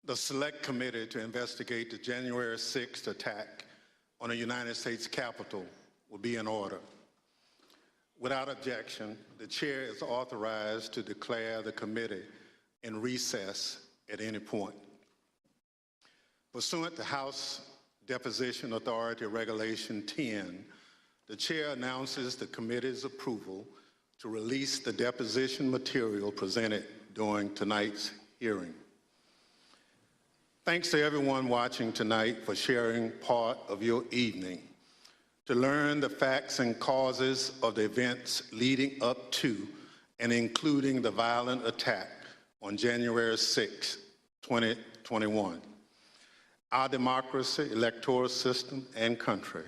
The Select Committee to investigate the January 6th attack on the United States Capitol will be in order. Without objection, the Chair is authorized to declare the committee in recess at any point. Pursuant to House Deposition Authority Regulation 10, the Chair announces the committee's approval to release the deposition material presented during tonight's hearing. Thanks to everyone watching tonight for sharing part of your evening to learn the facts and causes of the events leading up to and including the violent attack on January 6, 2021. Our democracy, electoral system, and country.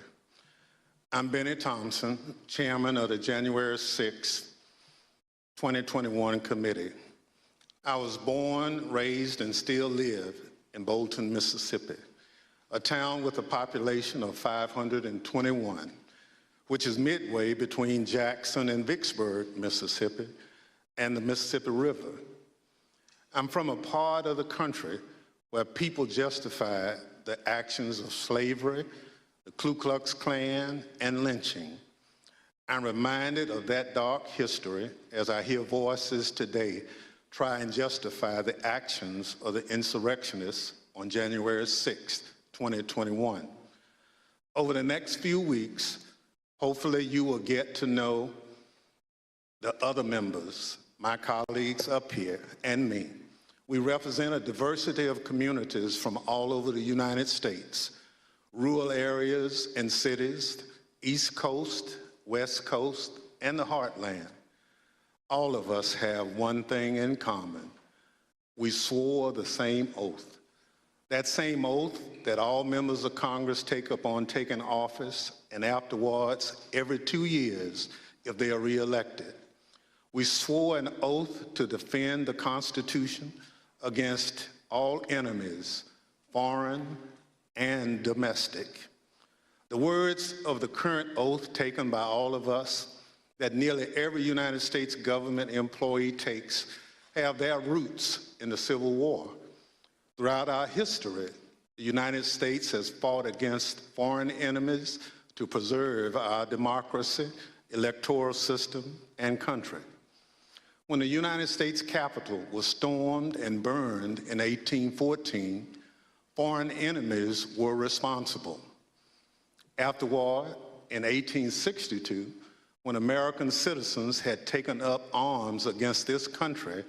I'm Benny Thompson, Chairman of the January 6, 2021 Committee. I was born, raised, and still live in Bolton, Mississippi, a town with a population of 521, which is midway between Jackson and Vicksburg, Mississippi, and the Mississippi River. I'm from a part of the country where people justify the actions of slavery, the Ku Klux Klan, and lynching. I'm reminded of that dark history as I hear voices today try and justify the actions of the insurrectionists on January 6, 2021. Over the next few weeks, hopefully you will get to know the other members, my colleagues up here, and me. We represent a diversity of communities from all over the United States, rural areas and cities, East Coast, West Coast, and the Heartland. All of us have one thing in common. We swore the same oath. That same oath that all members of Congress take upon taking office and afterwards every 2 years if they are reelected. We swore an oath to defend the Constitution against all enemies, foreign and domestic. The words of the current oath taken by all of us that nearly every United States government employee takes have their roots in the Civil War. Throughout our history, the United States has fought against foreign enemies to preserve our democracy, electoral system, and country. When the United States Capitol was stormed and burned in 1814, foreign enemies were responsible. Afterward, in 1862, when American citizens had taken up arms against this country,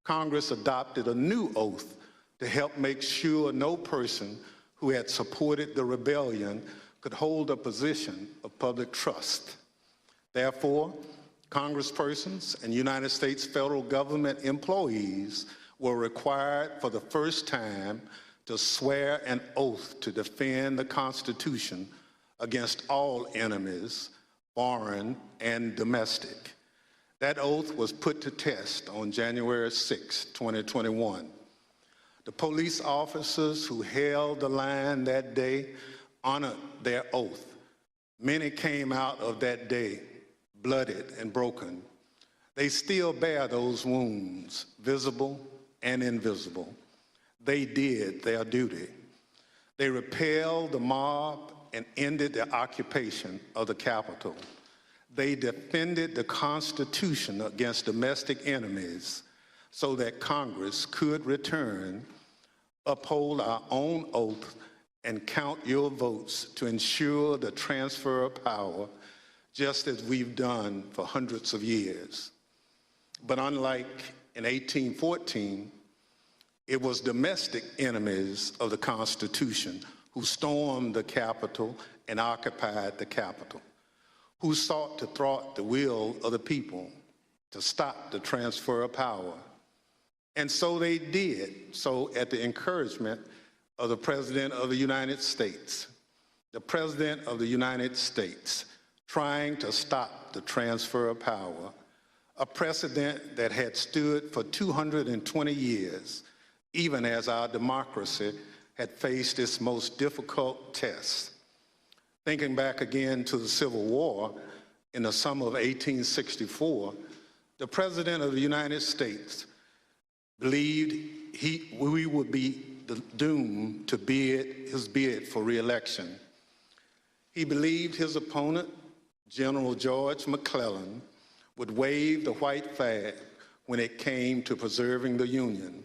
Congress adopted a new oath to help make sure no person who had supported the rebellion could hold a position of public trust. Therefore, congresspersons and United States federal government employees were required for the first time to swear an oath to defend the Constitution against all enemies, foreign and domestic. That oath was put to test on January 6, 2021. The police officers who held the line that day honored their oath. Many came out of that day bloodied and broken. They still bear those wounds, visible and invisible. They did their duty. They repelled the mob and ended the occupation of the Capitol. They defended the Constitution against domestic enemies so that Congress could return, uphold our own oath, and count your votes to ensure the transfer of power, just as we've done for hundreds of years. But unlike in 1814, it was domestic enemies of the Constitution who stormed the Capitol and occupied the Capitol, who sought to thwart the will of the people to stop the transfer of power. And so they did, so at the encouragement of the President of the United States. The President of the United States trying to stop the transfer of power, a precedent that had stood for 220 years, even as our democracy had faced its most difficult tests. Thinking back again to the Civil War in the summer of 1864, the President of the United States believed we would be doomed to his bid for re-election. He believed his opponent, General George McClellan, would wave the white flag when it came to preserving the Union.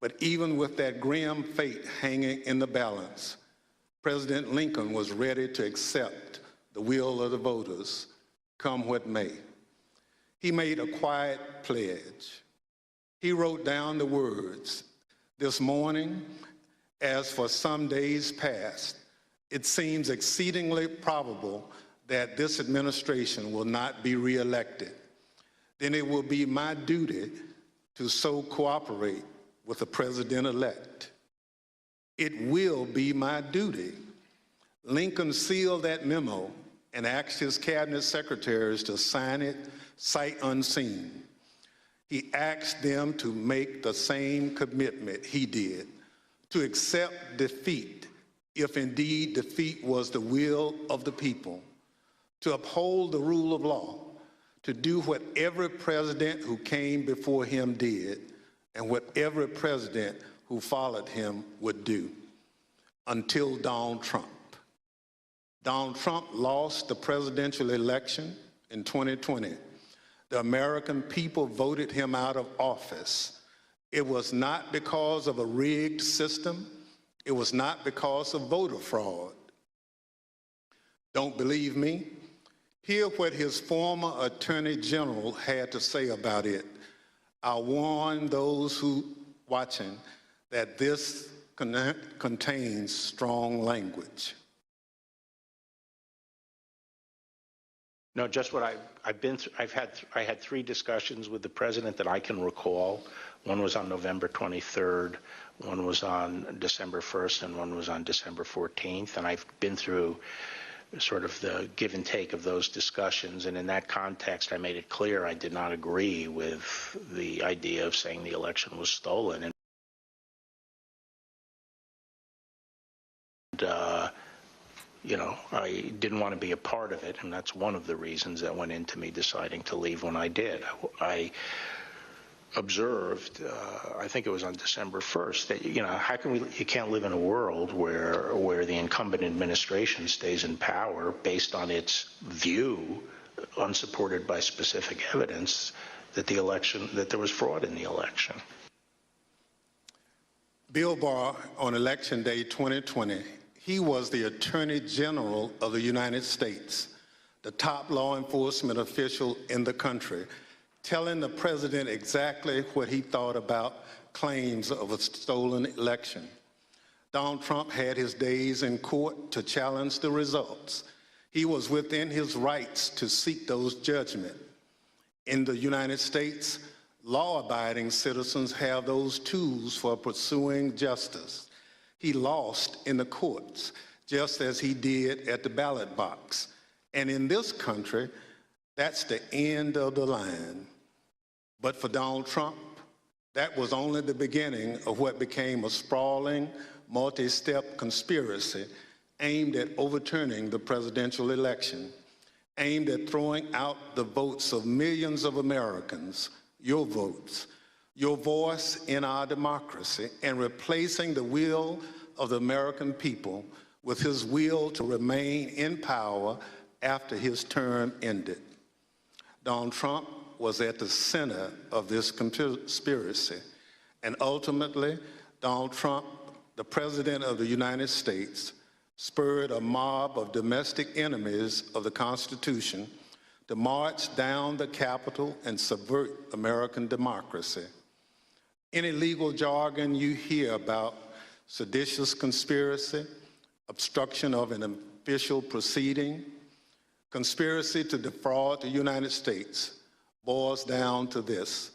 But even with that grim fate hanging in the balance, President Lincoln was ready to accept the will of the voters, come what may. He made a quiet pledge. He wrote down the words, "This morning, as for some days past, it seems exceedingly probable that this administration will not be reelected. Then it will be my duty to so cooperate with the president-elect. It will be my duty." Lincoln sealed that memo and asked his cabinet secretaries to sign it sight unseen. He asked them to make the same commitment he did, to accept defeat if indeed defeat was the will of the people, to uphold the rule of law, to do what every president who came before him did and what every president who followed him would do, until Donald Trump. Donald Trump lost the presidential election in 2020. The American people voted him out of office. It was not because of a rigged system. It was not because of voter fraud. Don't believe me? Hear what his former Attorney General had to say about it. I warn those who watching that this contains strong language. No, just what I've been through. I had 3 discussions with the president that I can recall. One was on November 23rd, one was on December 1st, and one was on December 14th. And I've been through sort of the give and take of those discussions. And in that context, I made it clear I did not agree with the idea of saying the election was stolen. And you know, I didn't want to be a part of it, and that's one of the reasons that went into me deciding to leave when I did. I observed, I think it was on December 1st, that, you know, how can you can't live in a world where the incumbent administration stays in power based on its view, unsupported by specific evidence, that there was fraud in the election. Bill Barr, on Election Day 2020, he was the Attorney General of the United States, the top law enforcement official in the country, telling the president exactly what he thought about claims of a stolen election. Donald Trump had his days in court to challenge the results. He was within his rights to seek those judgments. In the United States, law-abiding citizens have those tools for pursuing justice. He lost in the courts, just as he did at the ballot box. And in this country, that's the end of the line. But for Donald Trump, that was only the beginning of what became a sprawling, multi-step conspiracy aimed at overturning the presidential election, aimed at throwing out the votes of millions of Americans, your votes, your voice in our democracy, and replacing the will of the American people with his will to remain in power after his term ended. Donald Trump was at the center of this conspiracy, and ultimately, Donald Trump, the President of the United States, spurred a mob of domestic enemies of the Constitution to march down the Capitol and subvert American democracy. Any legal jargon you hear about seditious conspiracy, obstruction of an official proceeding, conspiracy to defraud the United States boils down to this.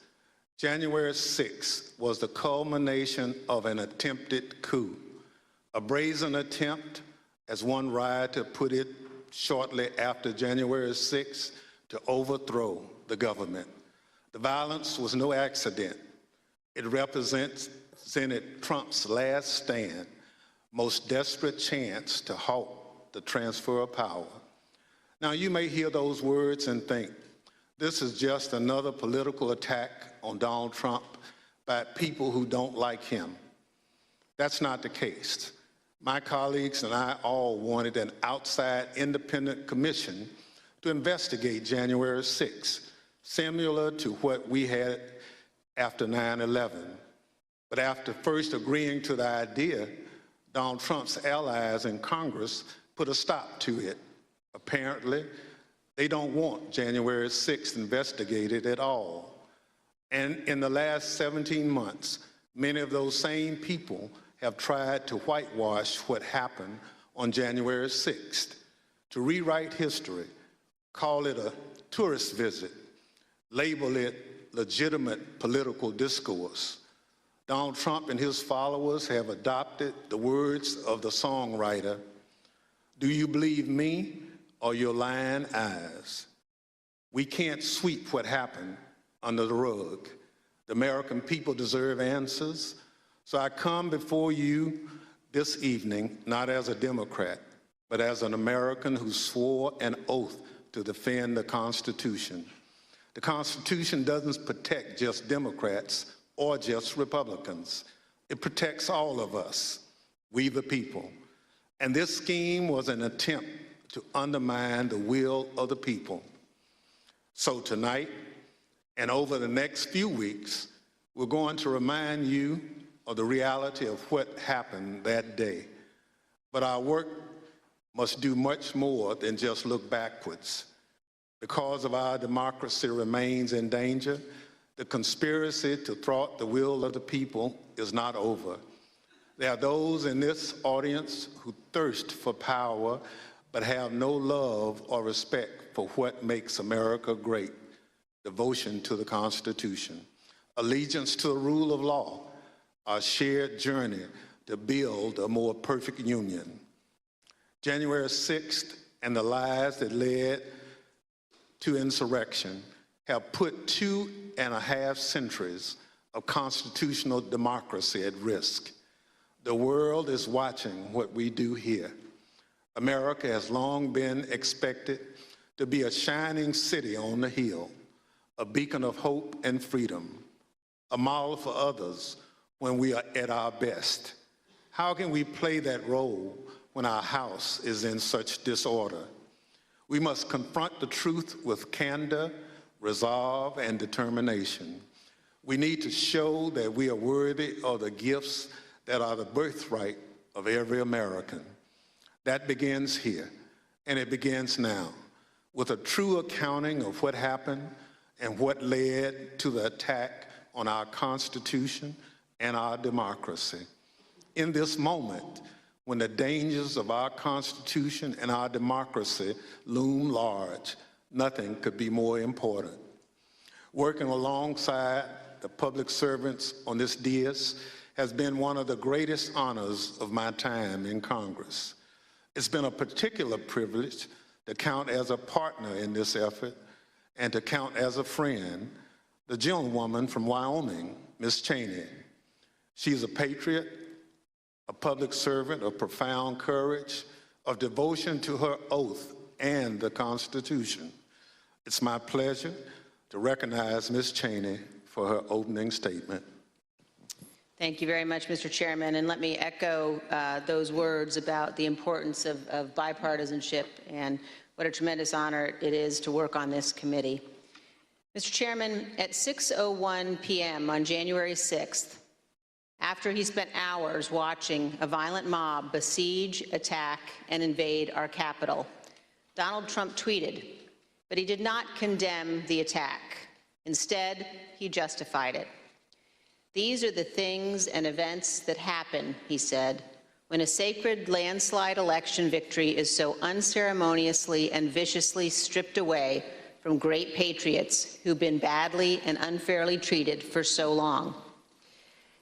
January 6th was the culmination of an attempted coup, a brazen attempt, as one rioter put it shortly after January 6th, to overthrow the government. The violence was no accident. It represented Trump's last stand, most desperate chance to halt the transfer of power. Now, you may hear those words and think, this is just another political attack on Donald Trump by people who don't like him. That's not the case. My colleagues and I all wanted an outside independent commission to investigate January 6th, similar to what we had after 9/11. But after first agreeing to the idea, Donald Trump's allies in Congress put a stop to it. Apparently, they don't want January 6th investigated at all. And in the last 17 months, many of those same people have tried to whitewash what happened on January 6th, to rewrite history, call it a tourist visit, label it legitimate political discourse. Donald Trump and his followers have adopted the words of the songwriter, "Do you believe me or your lying eyes?" We can't sweep what happened under the rug. The American people deserve answers. So I come before you this evening, not as a Democrat, but as an American who swore an oath to defend the Constitution. The Constitution doesn't protect just Democrats or just Republicans. It protects all of us, we the people. And this scheme was an attempt to undermine the will of the people. So tonight, and over the next few weeks, we're going to remind you of the reality of what happened that day. But our work must do much more than just look backwards. Because of our democracy remains in danger, the conspiracy to thwart the will of the people is not over. There are those in this audience who thirst for power but have no love or respect for what makes America great: devotion to the Constitution, allegiance to the rule of law, our shared journey to build a more perfect union. January 6th and the lies that led to insurrection have put 2.5 centuries of constitutional democracy at risk. The world is watching what we do here. America has long been expected to be a shining city on the hill, a beacon of hope and freedom, a model for others when we are at our best. How can we play that role when our house is in such disorder? We must confront the truth with candor, resolve, and determination. We need to show that we are worthy of the gifts that are the birthright of every American. That begins here, and it begins now, with a true accounting of what happened and what led to the attack on our Constitution and our democracy. In this moment, when the dangers of our Constitution and our democracy loom large, nothing could be more important. Working alongside the public servants on this dais has been one of the greatest honors of my time in Congress. It's been a particular privilege to count as a partner in this effort and to count as a friend the gentlewoman from Wyoming, Ms. Cheney. She's a patriot, a public servant of profound courage, of devotion to her oath and the Constitution. It's my pleasure to recognize Ms. Cheney for her opening statement. Thank you very much, Mr. Chairman, and let me echo those words about the importance of bipartisanship and what a tremendous honor it is to work on this committee. Mr. Chairman, at 6:01 p.m. on January 6th, after he spent hours watching a violent mob besiege, attack, and invade our Capitol, Donald Trump tweeted, but he did not condemn the attack. Instead, he justified it. "These are the things and events that happen," he said, "when a sacred landslide election victory is so unceremoniously and viciously stripped away from great patriots who've been badly and unfairly treated for so long."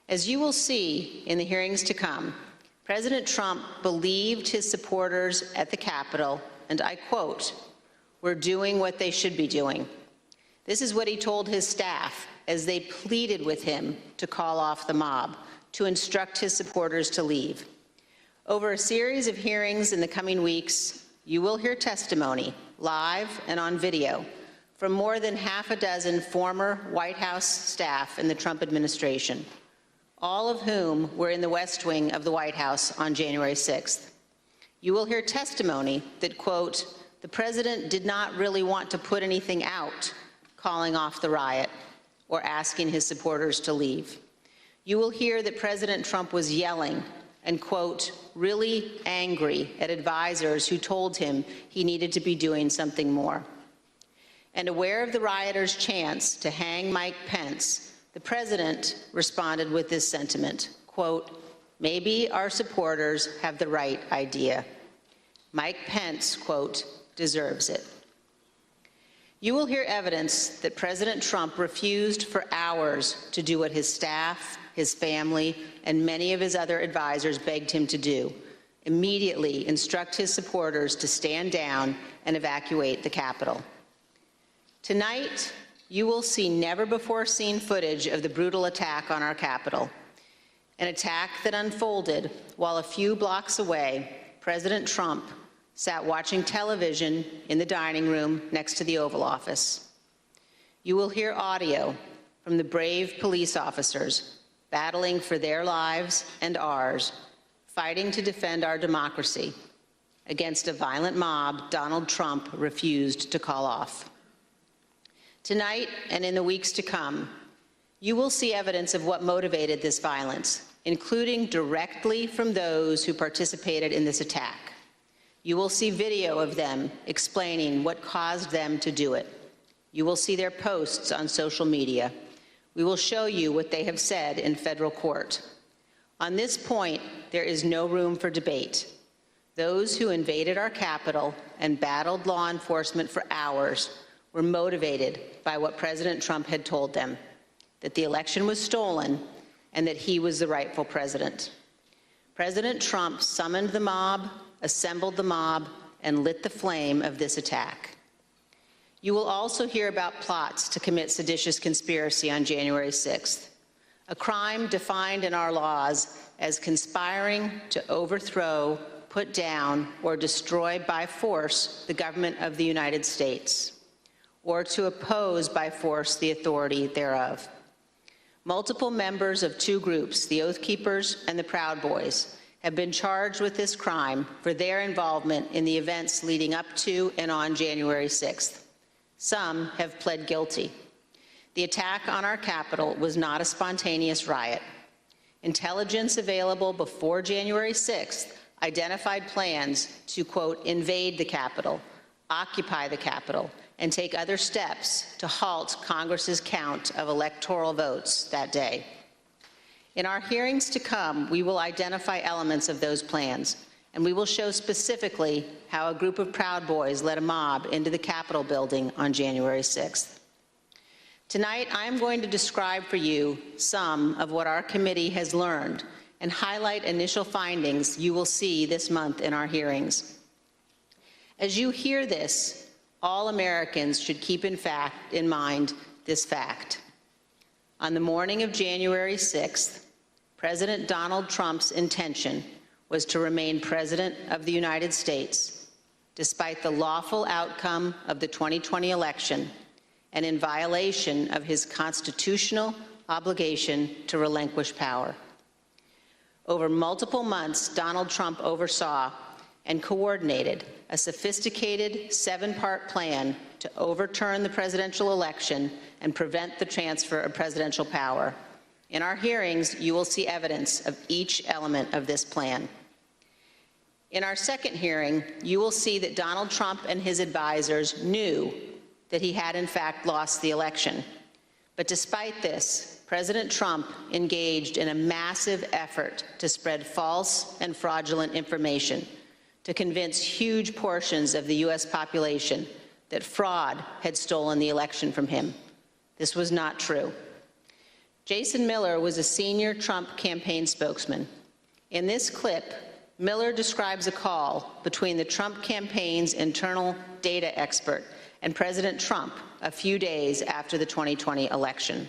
As you will see in the hearings to come, President Trump believed his supporters at the Capitol, and I quote, "We're doing what they should be doing." This is what he told his staff as they pleaded with him to call off the mob, to instruct his supporters to leave. Over a series of hearings in the coming weeks, you will hear testimony, live and on video, from more than half a dozen former White House staff in the Trump administration. all of whom were in the West Wing of the White House on January 6th. You will hear testimony that, quote, the president did not really want to put anything out, calling off the riot or asking his supporters to leave. You will hear that President Trump was yelling and, quote, really angry at advisors who told him he needed to be doing something more. And aware of the rioters' chance to hang Mike Pence, the president responded with this sentiment, quote, maybe our supporters have the right idea. Mike Pence, quote, deserves it. You will hear evidence that President Trump refused for hours to do what his staff, his family, and many of his other advisors begged him to do: immediately instruct his supporters to stand down and evacuate the Capitol. Tonight, you will see never-before-seen footage of the brutal attack on our Capitol, an attack that unfolded while a few blocks away, President Trump sat watching television in the dining room next to the Oval Office. You will hear audio from the brave police officers battling for their lives and ours, fighting to defend our democracy against a violent mob Donald Trump refused to call off. Tonight and in the weeks to come, you will see evidence of what motivated this violence, including directly from those who participated in this attack. You will see video of them explaining what caused them to do it. You will see their posts on social media. We will show you what they have said in federal court. On this point, there is no room for debate. Those who invaded our Capitol and battled law enforcement for hours were motivated by what President Trump had told them, that the election was stolen and that he was the rightful president. President Trump summoned the mob, assembled the mob, and lit the flame of this attack. You will also hear about plots to commit seditious conspiracy on January 6th, a crime defined in our laws as conspiring to overthrow, put down, or destroy by force the government of the United States, or to oppose by force the authority thereof. Multiple members of two groups, the Oath Keepers and the Proud Boys, have been charged with this crime for their involvement in the events leading up to and on January 6th. Some have pled guilty. The attack on our Capitol was not a spontaneous riot. Intelligence available before January 6th identified plans to, quote, invade the Capitol, occupy the Capitol, and take other steps to halt Congress's count of electoral votes that day. In our hearings to come, we will identify elements of those plans, and we will show specifically how a group of Proud Boys led a mob into the Capitol building on January 6th. Tonight, I am going to describe for you some of what our committee has learned and highlight initial findings you will see this month in our hearings. As you hear this, all Americans should keep in mind this fact. On the morning of January 6th, President Donald Trump's intention was to remain President of the United States, despite the lawful outcome of the 2020 election and in violation of his constitutional obligation to relinquish power. Over multiple months, Donald Trump oversaw and coordinated a sophisticated 7-part plan to overturn the presidential election and prevent the transfer of presidential power. In our hearings, you will see evidence of each element of this plan. In our second hearing, you will see that Donald Trump and his advisors knew that he had in fact lost the election. But despite this, President Trump engaged in a massive effort to spread false and fraudulent information to convince huge portions of the U.S. population that fraud had stolen the election from him. This was not true. Jason Miller was a senior Trump campaign spokesman. In this clip, Miller describes a call between the Trump campaign's internal data expert and President Trump a few days after the 2020 election.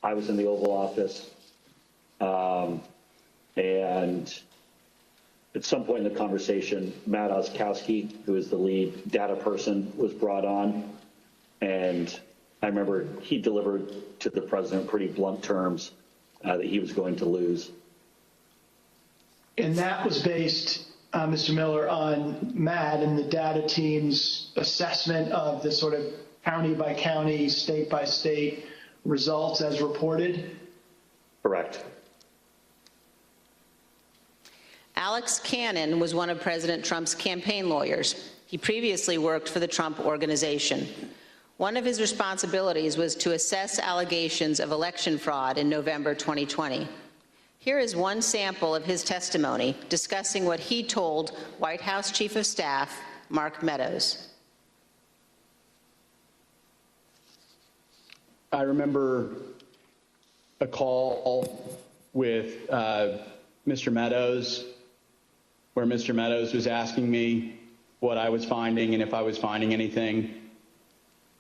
I was in the Oval Office, and at some point in the conversation, Matt Oskowski, who is the lead data person, was brought on, and I remember he delivered to the president pretty blunt terms that he was going to lose. And that was based, Mr. Miller, on Matt and the data team's assessment of the sort of county by county, state by state results as reported? Correct. Alex Cannon was one of President Trump's campaign lawyers. He previously worked for the Trump Organization. One of his responsibilities was to assess allegations of election fraud in November 2020. Here is one sample of his testimony discussing what he told White House Chief of Staff Mark Meadows. I remember a call with Mr. Meadows, where Mr. Meadows was asking me what I was finding and if I was finding anything.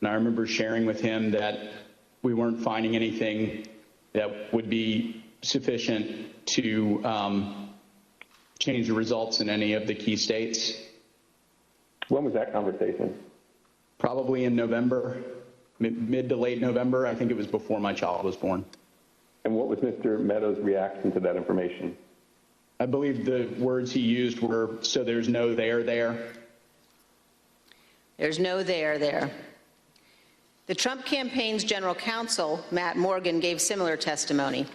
And I remember sharing with him that we weren't finding anything that would be sufficient to change the results in any of the key states. When was that conversation? Probably in November, mid to late November. I think it was before my child was born. And what was Mr. Meadows' reaction to that information? I believe the words he used were, "So there's no there there." There's no there. The Trump campaign's general counsel, Matt Morgan, gave similar testimony.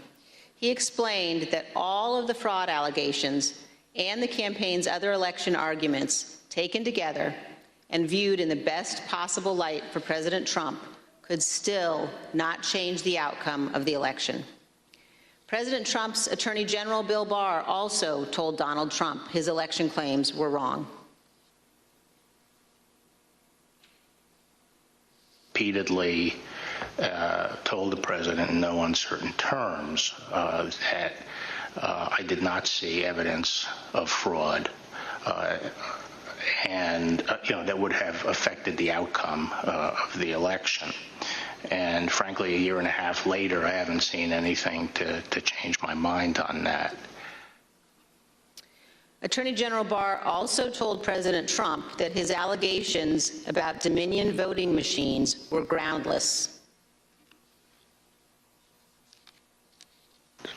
He explained that all of the fraud allegations and the campaign's other election arguments taken together and viewed in the best possible light for President Trump could still not change the outcome of the election. President Trump's Attorney General Bill Barr also told Donald Trump his election claims were wrong. Repeatedly told the president in no uncertain terms that I did not see evidence of fraud and that would have affected the outcome of the election. And frankly, a year and a half later, I haven't seen anything to change my mind on that. Attorney General Barr also told President Trump that his allegations about Dominion voting machines were groundless.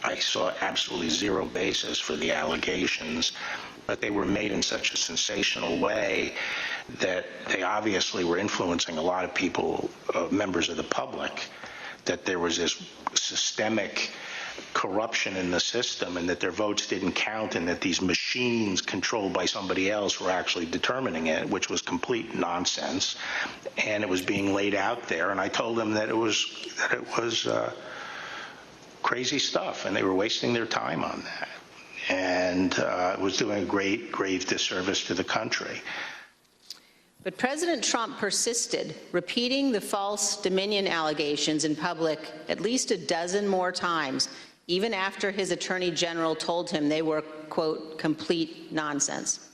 I saw absolutely zero basis for the allegations, but they were made in such a sensational way that they obviously were influencing a lot of people, members of the public, that there was this systemic corruption in the system and that their votes didn't count and that these machines controlled by somebody else were actually determining it, which was complete nonsense. And it was being laid out there. And I told them that it was crazy stuff and they were wasting their time on that. And it was doing a grave disservice to the country. But President Trump persisted, repeating the false Dominion allegations in public at least a dozen more times, even after his Attorney General told him they were, quote, complete nonsense.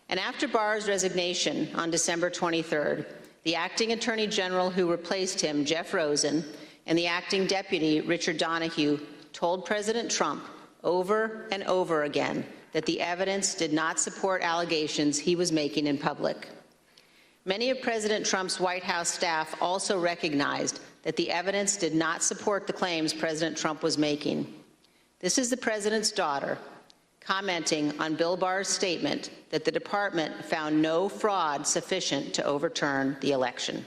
And after Barr's resignation on December 23rd, the acting Attorney General who replaced him, Jeff Rosen, and the acting deputy, Richard Donahue, told President Trump over and over again that the evidence did not support allegations he was making in public. Many of President Trump's White House staff also recognized that the evidence did not support the claims President Trump was making. This is the president's daughter commenting on Bill Barr's statement that the department found no fraud sufficient to overturn the election.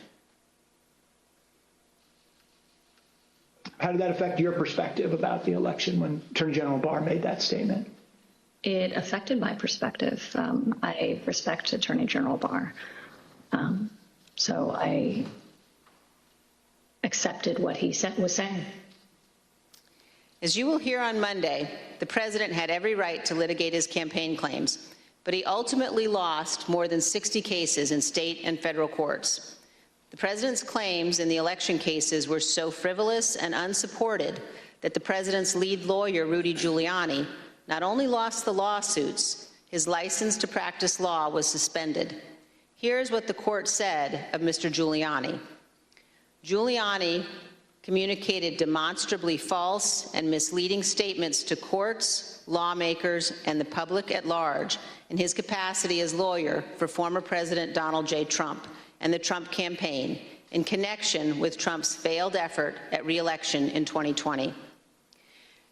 How did that affect your perspective about the election when Attorney General Barr made that statement? It affected my perspective. I respect Attorney General Barr. So I accepted what he was saying. As you will hear on Monday, the president had every right to litigate his campaign claims, but he ultimately lost more than 60 cases in state and federal courts. The president's claims in the election cases were so frivolous and unsupported that the president's lead lawyer, Rudy Giuliani, not only lost the lawsuits, his license to practice law was suspended. Here's what the court said of Mr. Giuliani. Giuliani communicated demonstrably false and misleading statements to courts, lawmakers, and the public at large in his capacity as lawyer for former President Donald J. Trump and the Trump campaign in connection with Trump's failed effort at re-election in 2020.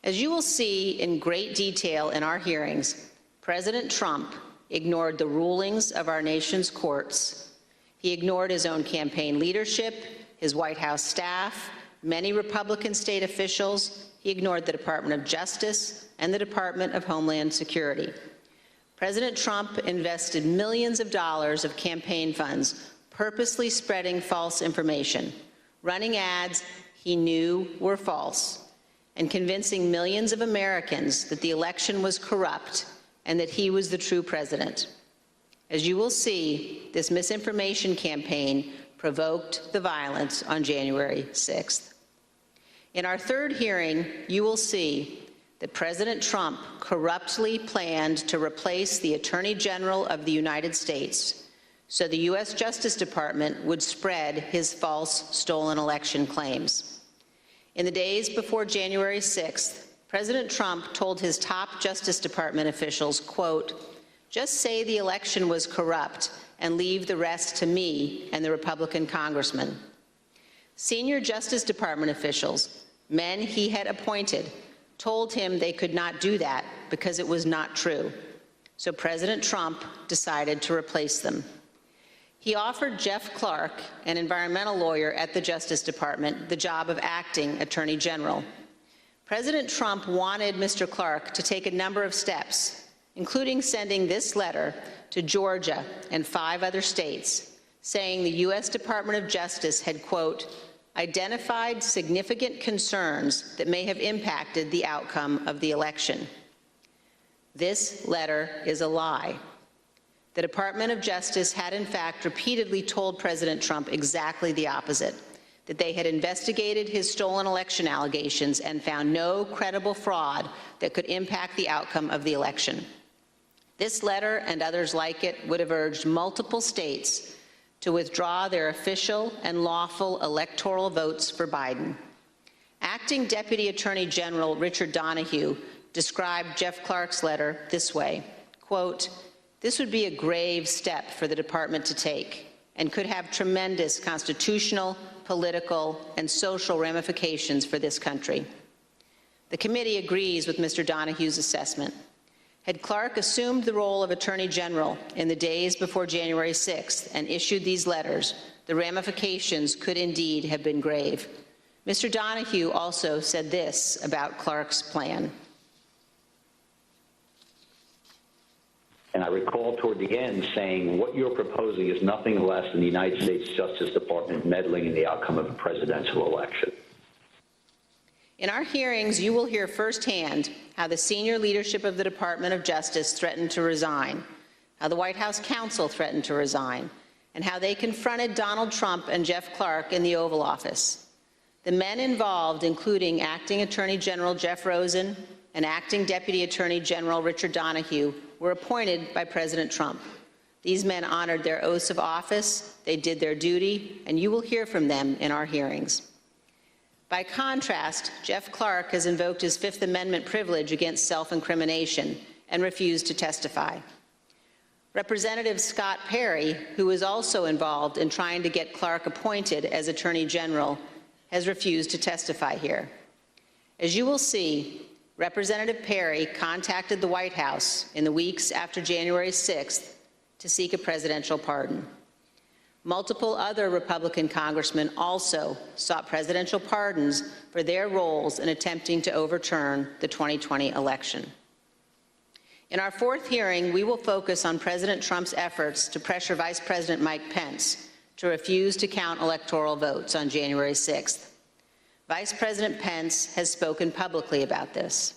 As you will see in great detail in our hearings, President Trump ignored the rulings of our nation's courts. He ignored his own campaign leadership, his White House staff, many Republican state officials. He ignored the Department of Justice and the Department of Homeland Security. President Trump invested millions of dollars of campaign funds purposely spreading false information, running ads he knew were false, and convincing millions of Americans that the election was corrupt and that he was the true president. As you will see, this misinformation campaign provoked the violence on January 6th. In our third hearing, you will see that President Trump corruptly planned to replace the Attorney General of the United States so the U.S. Justice Department would spread his false stolen election claims. In the days before January 6th, President Trump told his top Justice Department officials, quote, "Just say the election was corrupt and leave the rest to me and the Republican congressman." Senior Justice Department officials, men he had appointed, told him they could not do that because it was not true. So President Trump decided to replace them. He offered Jeff Clark, an environmental lawyer at the Justice Department, the job of acting Attorney General. President Trump wanted Mr. Clark to take a number of steps, including sending this letter to Georgia and 5 other states, saying the U.S. Department of Justice had, quote, identified significant concerns that may have impacted the outcome of the election. This letter is a lie. The Department of Justice had, in fact, repeatedly told President Trump exactly the opposite, that they had investigated his stolen election allegations and found no credible fraud that could impact the outcome of the election. This letter and others like it would have urged multiple states to withdraw their official and lawful electoral votes for Biden. Acting Deputy Attorney General Richard Donahue described Jeff Clark's letter this way, quote, "This would be a grave step for the department to take and could have tremendous constitutional, political, and social ramifications for this country." The committee agrees with Mr. Donahue's assessment. Had Clark assumed the role of Attorney General in the days before January 6th and issued these letters, the ramifications could indeed have been grave. Mr. Donahue also said this about Clark's plan. And I recall toward the end saying, what you're proposing is nothing less than the United States Justice Department meddling in the outcome of a presidential election. In our hearings, you will hear firsthand how the senior leadership of the Department of Justice threatened to resign, how the White House counsel threatened to resign, and how they confronted Donald Trump and Jeff Clark in the Oval Office. The men involved, including Acting Attorney General Jeff Rosen and Acting Deputy Attorney General Richard Donahue, were appointed by President Trump. These men honored their oaths of office, they did their duty, and you will hear from them in our hearings. By contrast, Jeff Clark has invoked his Fifth Amendment privilege against self-incrimination and refused to testify. Representative Scott Perry, who is also involved in trying to get Clark appointed as Attorney General, has refused to testify here. As you will see, Representative Perry contacted the White House in the weeks after January 6th to seek a presidential pardon. Multiple other Republican congressmen also sought presidential pardons for their roles in attempting to overturn the 2020 election. In our fourth hearing, we will focus on President Trump's efforts to pressure Vice President Mike Pence to refuse to count electoral votes on January 6th. Vice President Pence has spoken publicly about this.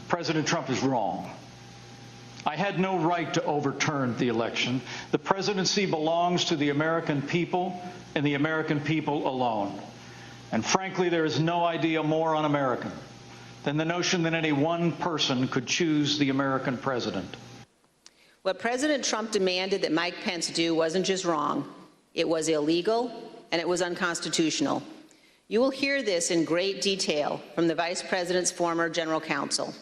President Trump is wrong. I had no right to overturn the election. The presidency belongs to the American people and the American people alone. And frankly, there is no idea more un-American than the notion that any one person could choose the American president. What President Trump demanded that Mike Pence do wasn't just wrong, it was illegal and it was unconstitutional. You will hear this in great detail from the Vice President's former general counsel.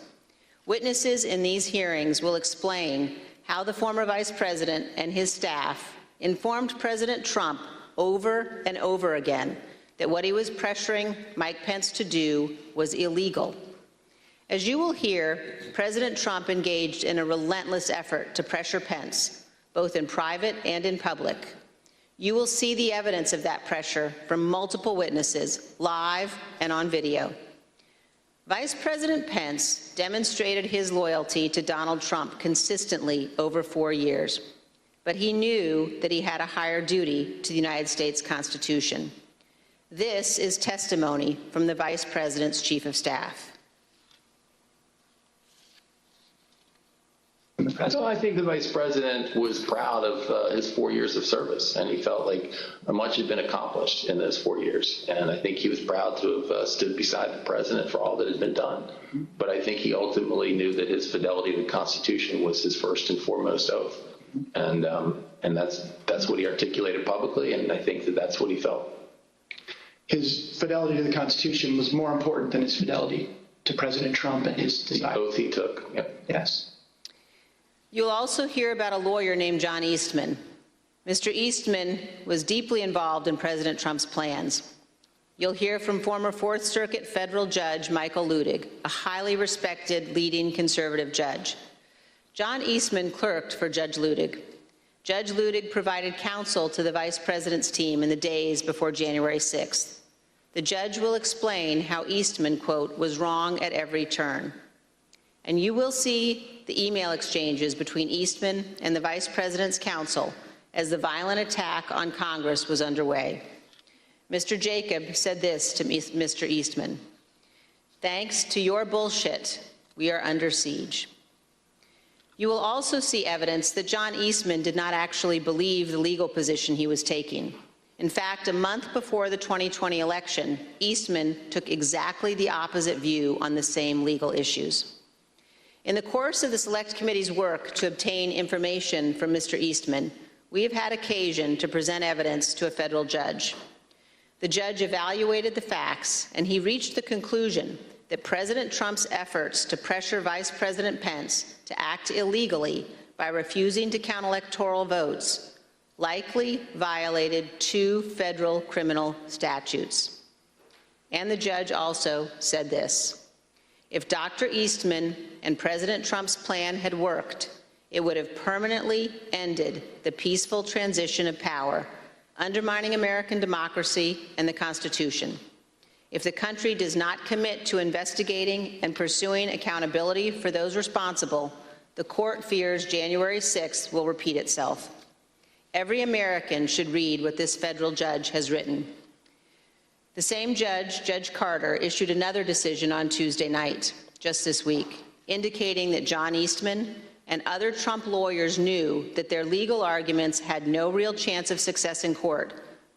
Witnesses in these hearings will explain how the former Vice President and his staff informed President Trump over and over again that what he was pressuring Mike Pence to do was illegal. As you will hear, President Trump engaged in a relentless effort to pressure Pence, both in private and in public. You will see the evidence of that pressure from multiple witnesses, live and on video. Vice President Pence demonstrated his loyalty to Donald Trump consistently over 4 years, but he knew that he had a higher duty to the United States Constitution. This is testimony from the Vice President's Chief of Staff. So I think the Vice President was proud of his 4 years of service, and he felt like much had been accomplished in those 4 years. And I think he was proud to have stood beside the President for all that had been done. But I think he ultimately knew that his fidelity to the Constitution was his first and foremost oath. And that's what he articulated publicly, and I think that that's what he felt. His fidelity to the Constitution was more important than his fidelity to President Trump and his desire. The oath he took. Yep. Yes. You'll also hear about a lawyer named John Eastman. Mr. Eastman was deeply involved in President Trump's plans. You'll hear from former Fourth Circuit federal judge Michael Luttig, a highly respected leading conservative judge. John Eastman clerked for Judge Luttig. Judge Luttig provided counsel to the Vice President's team in the days before January 6th. The judge will explain how Eastman, quote, was wrong at every turn. And you will see the email exchanges between Eastman and the Vice President's counsel as the violent attack on Congress was underway. Mr. Jacob said this to Mr. Eastman: "Thanks to your bullshit, we are under siege." You will also see evidence that John Eastman did not actually believe the legal position he was taking. In fact, a month before the 2020 election, Eastman took exactly the opposite view on the same legal issues. In the course of the Select Committee's work to obtain information from Mr. Eastman, we have had occasion to present evidence to a federal judge. The judge evaluated the facts, and he reached the conclusion that President Trump's efforts to pressure Vice President Pence to act illegally by refusing to count electoral votes likely violated 2 federal criminal statutes. And the judge also said this: if Dr. Eastman and President Trump's plan had worked, it would have permanently ended the peaceful transition of power, undermining American democracy and the Constitution. If the country does not commit to investigating and pursuing accountability for those responsible, the court fears January 6th will repeat itself. Every American should read what this federal judge has written. The same judge, Judge Carter, issued another decision on Tuesday night, just this week, indicating that John Eastman and other Trump lawyers knew that their legal arguments had no real chance of success in court,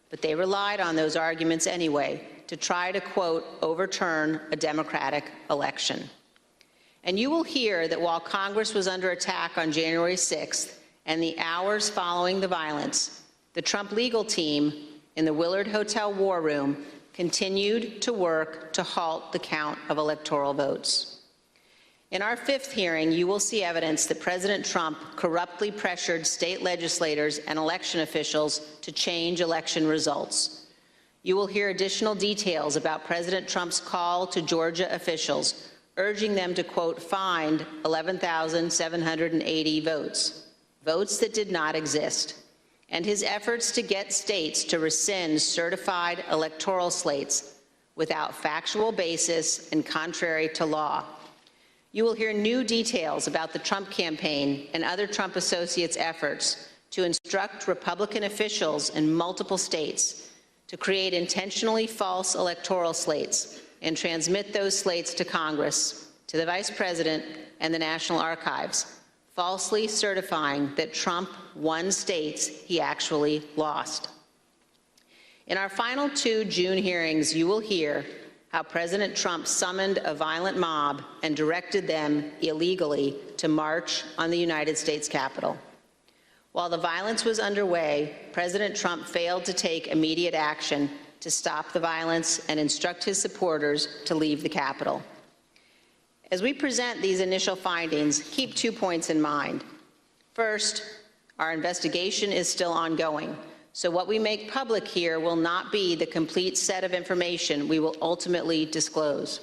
but they relied on those arguments anyway to try to, quote, overturn a Democratic election. And you will hear that while Congress was under attack on January 6th and the hours following the violence, the Trump legal team in the Willard Hotel War Room continued to work to halt the count of electoral votes. In our 5th hearing, you will see evidence that President Trump corruptly pressured state legislators and election officials to change election results. You will hear additional details about President Trump's call to Georgia officials, urging them to, quote, find 11,780 votes, votes that did not exist, and his efforts to get states to rescind certified electoral slates without factual basis and contrary to law. You will hear new details about the Trump campaign and other Trump associates' efforts to instruct Republican officials in multiple states to create intentionally false electoral slates and transmit those slates to Congress, to the Vice President, and the National Archives, falsely certifying that Trump won states he actually lost. In our final 2 June hearings, you will hear how President Trump summoned a violent mob and directed them illegally to march on the United States Capitol. While the violence was underway, President Trump failed to take immediate action to stop the violence and instruct his supporters to leave the Capitol. As we present these initial findings, keep 2 points in mind. First, Our investigation is still ongoing, so what we make public here will not be the complete set of information we will ultimately disclose.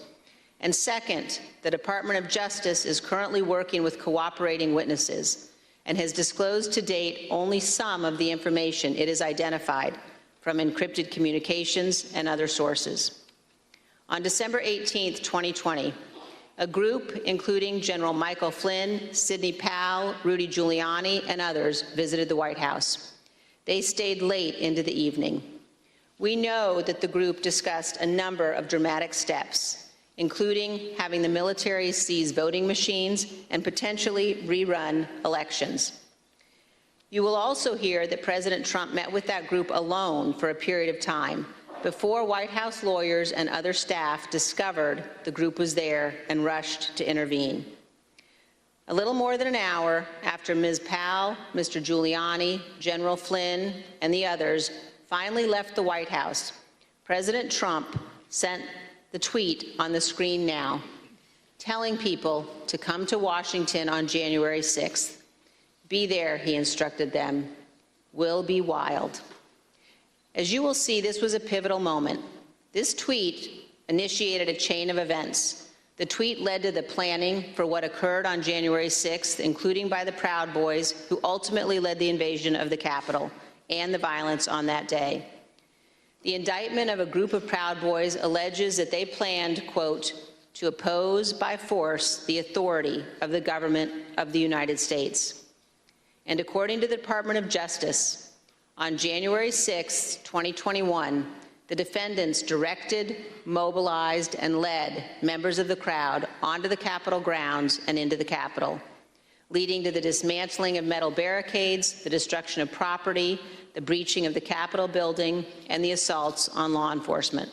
And second, the Department of Justice is currently working with cooperating witnesses and has disclosed to date only some of the information it has identified from encrypted communications and other sources. On December 18, 2020, a group, including General Michael Flynn, Sidney Powell, Rudy Giuliani, and others, visited the White House. They stayed late into the evening. We know that the group discussed a number of dramatic steps, including having the military seize voting machines and potentially rerun elections. You will also hear that President Trump met with that group alone for a period of time before White House lawyers and other staff discovered the group was there and rushed to intervene. A little more than an hour after Ms. Powell, Mr. Giuliani, General Flynn, and the others finally left the White House, President Trump sent the tweet on the screen now, telling people to come to Washington on January 6th. Be there, he instructed them. Will be wild. As you will see, this was a pivotal moment. This tweet initiated a chain of events. The tweet led to the planning for what occurred on January 6th, including by the Proud Boys, who ultimately led the invasion of the Capitol and the violence on that day. The indictment of a group of Proud Boys alleges that they planned, quote, to oppose by force the authority of the government of the United States. And according to the Department of Justice, on January 6, 2021, the defendants directed, mobilized, and led members of the crowd onto the Capitol grounds and into the Capitol, leading to the dismantling of metal barricades, the destruction of property, the breaching of the Capitol building, and the assaults on law enforcement.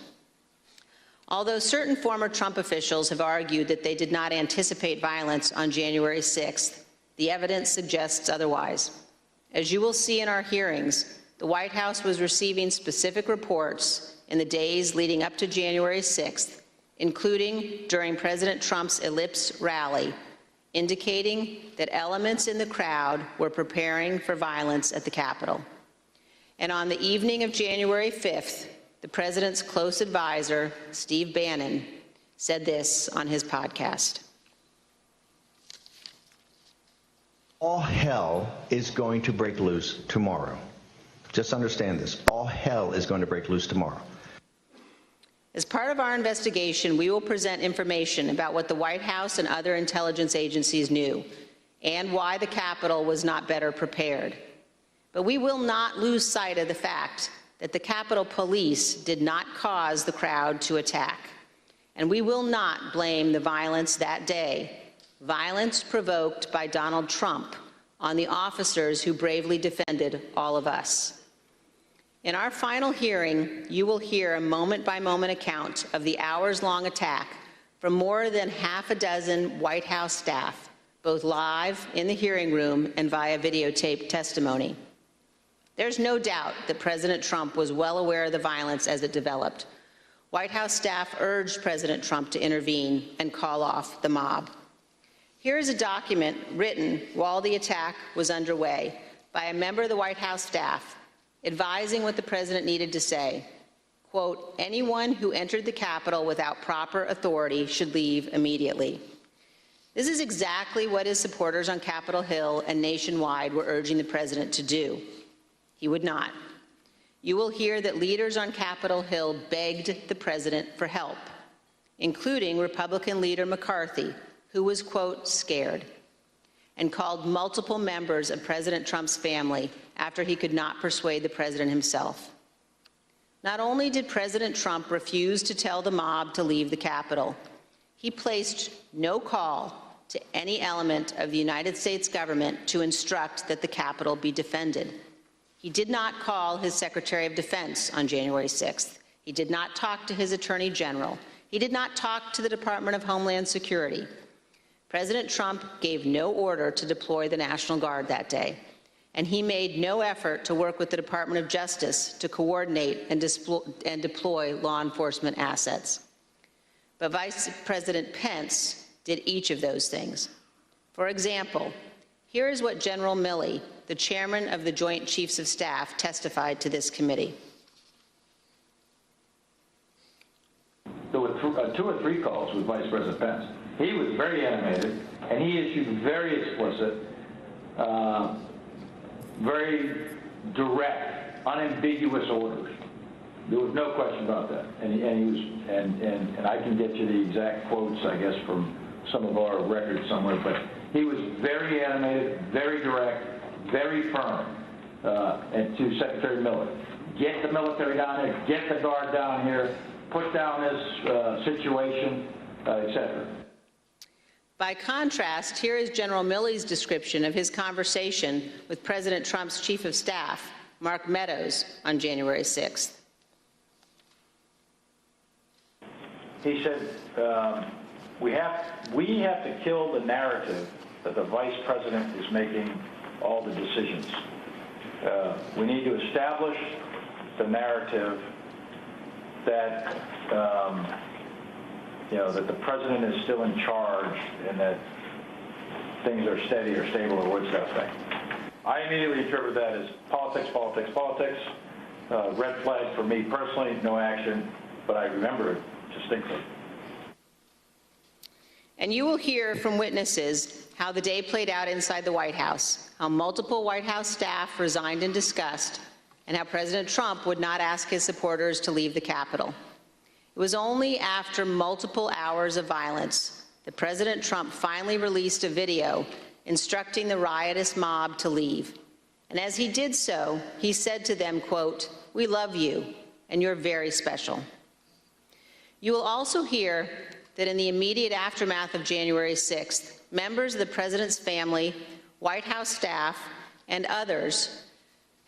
Although certain former Trump officials have argued that they did not anticipate violence on January 6th, the evidence suggests otherwise. As you will see in our hearings, the White House was receiving specific reports in the days leading up to January 6th, including during President Trump's Ellipse rally, indicating that elements in the crowd were preparing for violence at the Capitol. And on the evening of January 5th, the president's close advisor, Steve Bannon, said this on his podcast. All hell is going to break loose tomorrow. Just understand this. All hell is going to break loose tomorrow. As part of our investigation, we will present information about what the White House and other intelligence agencies knew and why the Capitol was not better prepared. But we will not lose sight of the fact that the Capitol Police did not cause the crowd to attack. And we will not blame the violence that day, violence provoked by Donald Trump, on the officers who bravely defended all of us. In our final hearing, you will hear a moment-by-moment account of the hours-long attack from more than half a dozen White House staff, both live in the hearing room and via videotaped testimony. There's no doubt that President Trump was well aware of the violence as it developed. White House staff urged President Trump to intervene and call off the mob. Here is a document written while the attack was underway by a member of the White House staff advising what the president needed to say. Quote, anyone who entered the Capitol without proper authority should leave immediately. This is exactly what his supporters on Capitol Hill and nationwide were urging the president to do. He would not. You will hear that leaders on Capitol Hill begged the president for help, including Republican leader McCarthy, who was, quote, scared, and called multiple members of President Trump's family after he could not persuade the president himself. Not only did President Trump refuse to tell the mob to leave the Capitol, he placed no call to any element of the United States government to instruct that the Capitol be defended. He did not call his Secretary of Defense on January 6th. He did not talk to his Attorney General. He did not talk to the Department of Homeland Security. President Trump gave no order to deploy the National Guard that day, and he made no effort to work with the Department of Justice to coordinate and deploy law enforcement assets. But Vice President Pence did each of those things. For example, Here is what General Milley, the chairman of the Joint Chiefs of Staff, testified to this committee. There were 2 or 3 calls with Vice President Pence. He was very animated, and he issued very explicit, very direct, unambiguous orders. There was no question about that, and I can get you the exact quotes, I guess, from some of our records somewhere. But he was very animated, very direct, very firm, and to Secretary Miller, get the military down here, get the Guard down here, put down this situation, etc. By contrast, here is General Milley's description of his conversation with President Trump's Chief of Staff, Mark Meadows, on January 6th. He said, we have to kill the narrative that the Vice President is making all the decisions. We need to establish the narrative that that the President is still in charge and that things are steady or stable or what's that thing. I immediately interpret that as politics, politics, politics. Red flag for me personally, no action, but I remember it distinctly. And you will hear from witnesses how the day played out inside the White House, how multiple White House staff resigned in disgust, and how President Trump would not ask his supporters to leave the Capitol. It was only after multiple hours of violence that President Trump finally released a video instructing the riotous mob to leave. And as he did so, he said to them, quote, "We love you, and you're very special." You will also hear that in the immediate aftermath of January 6th, members of the President's family, White House staff, and others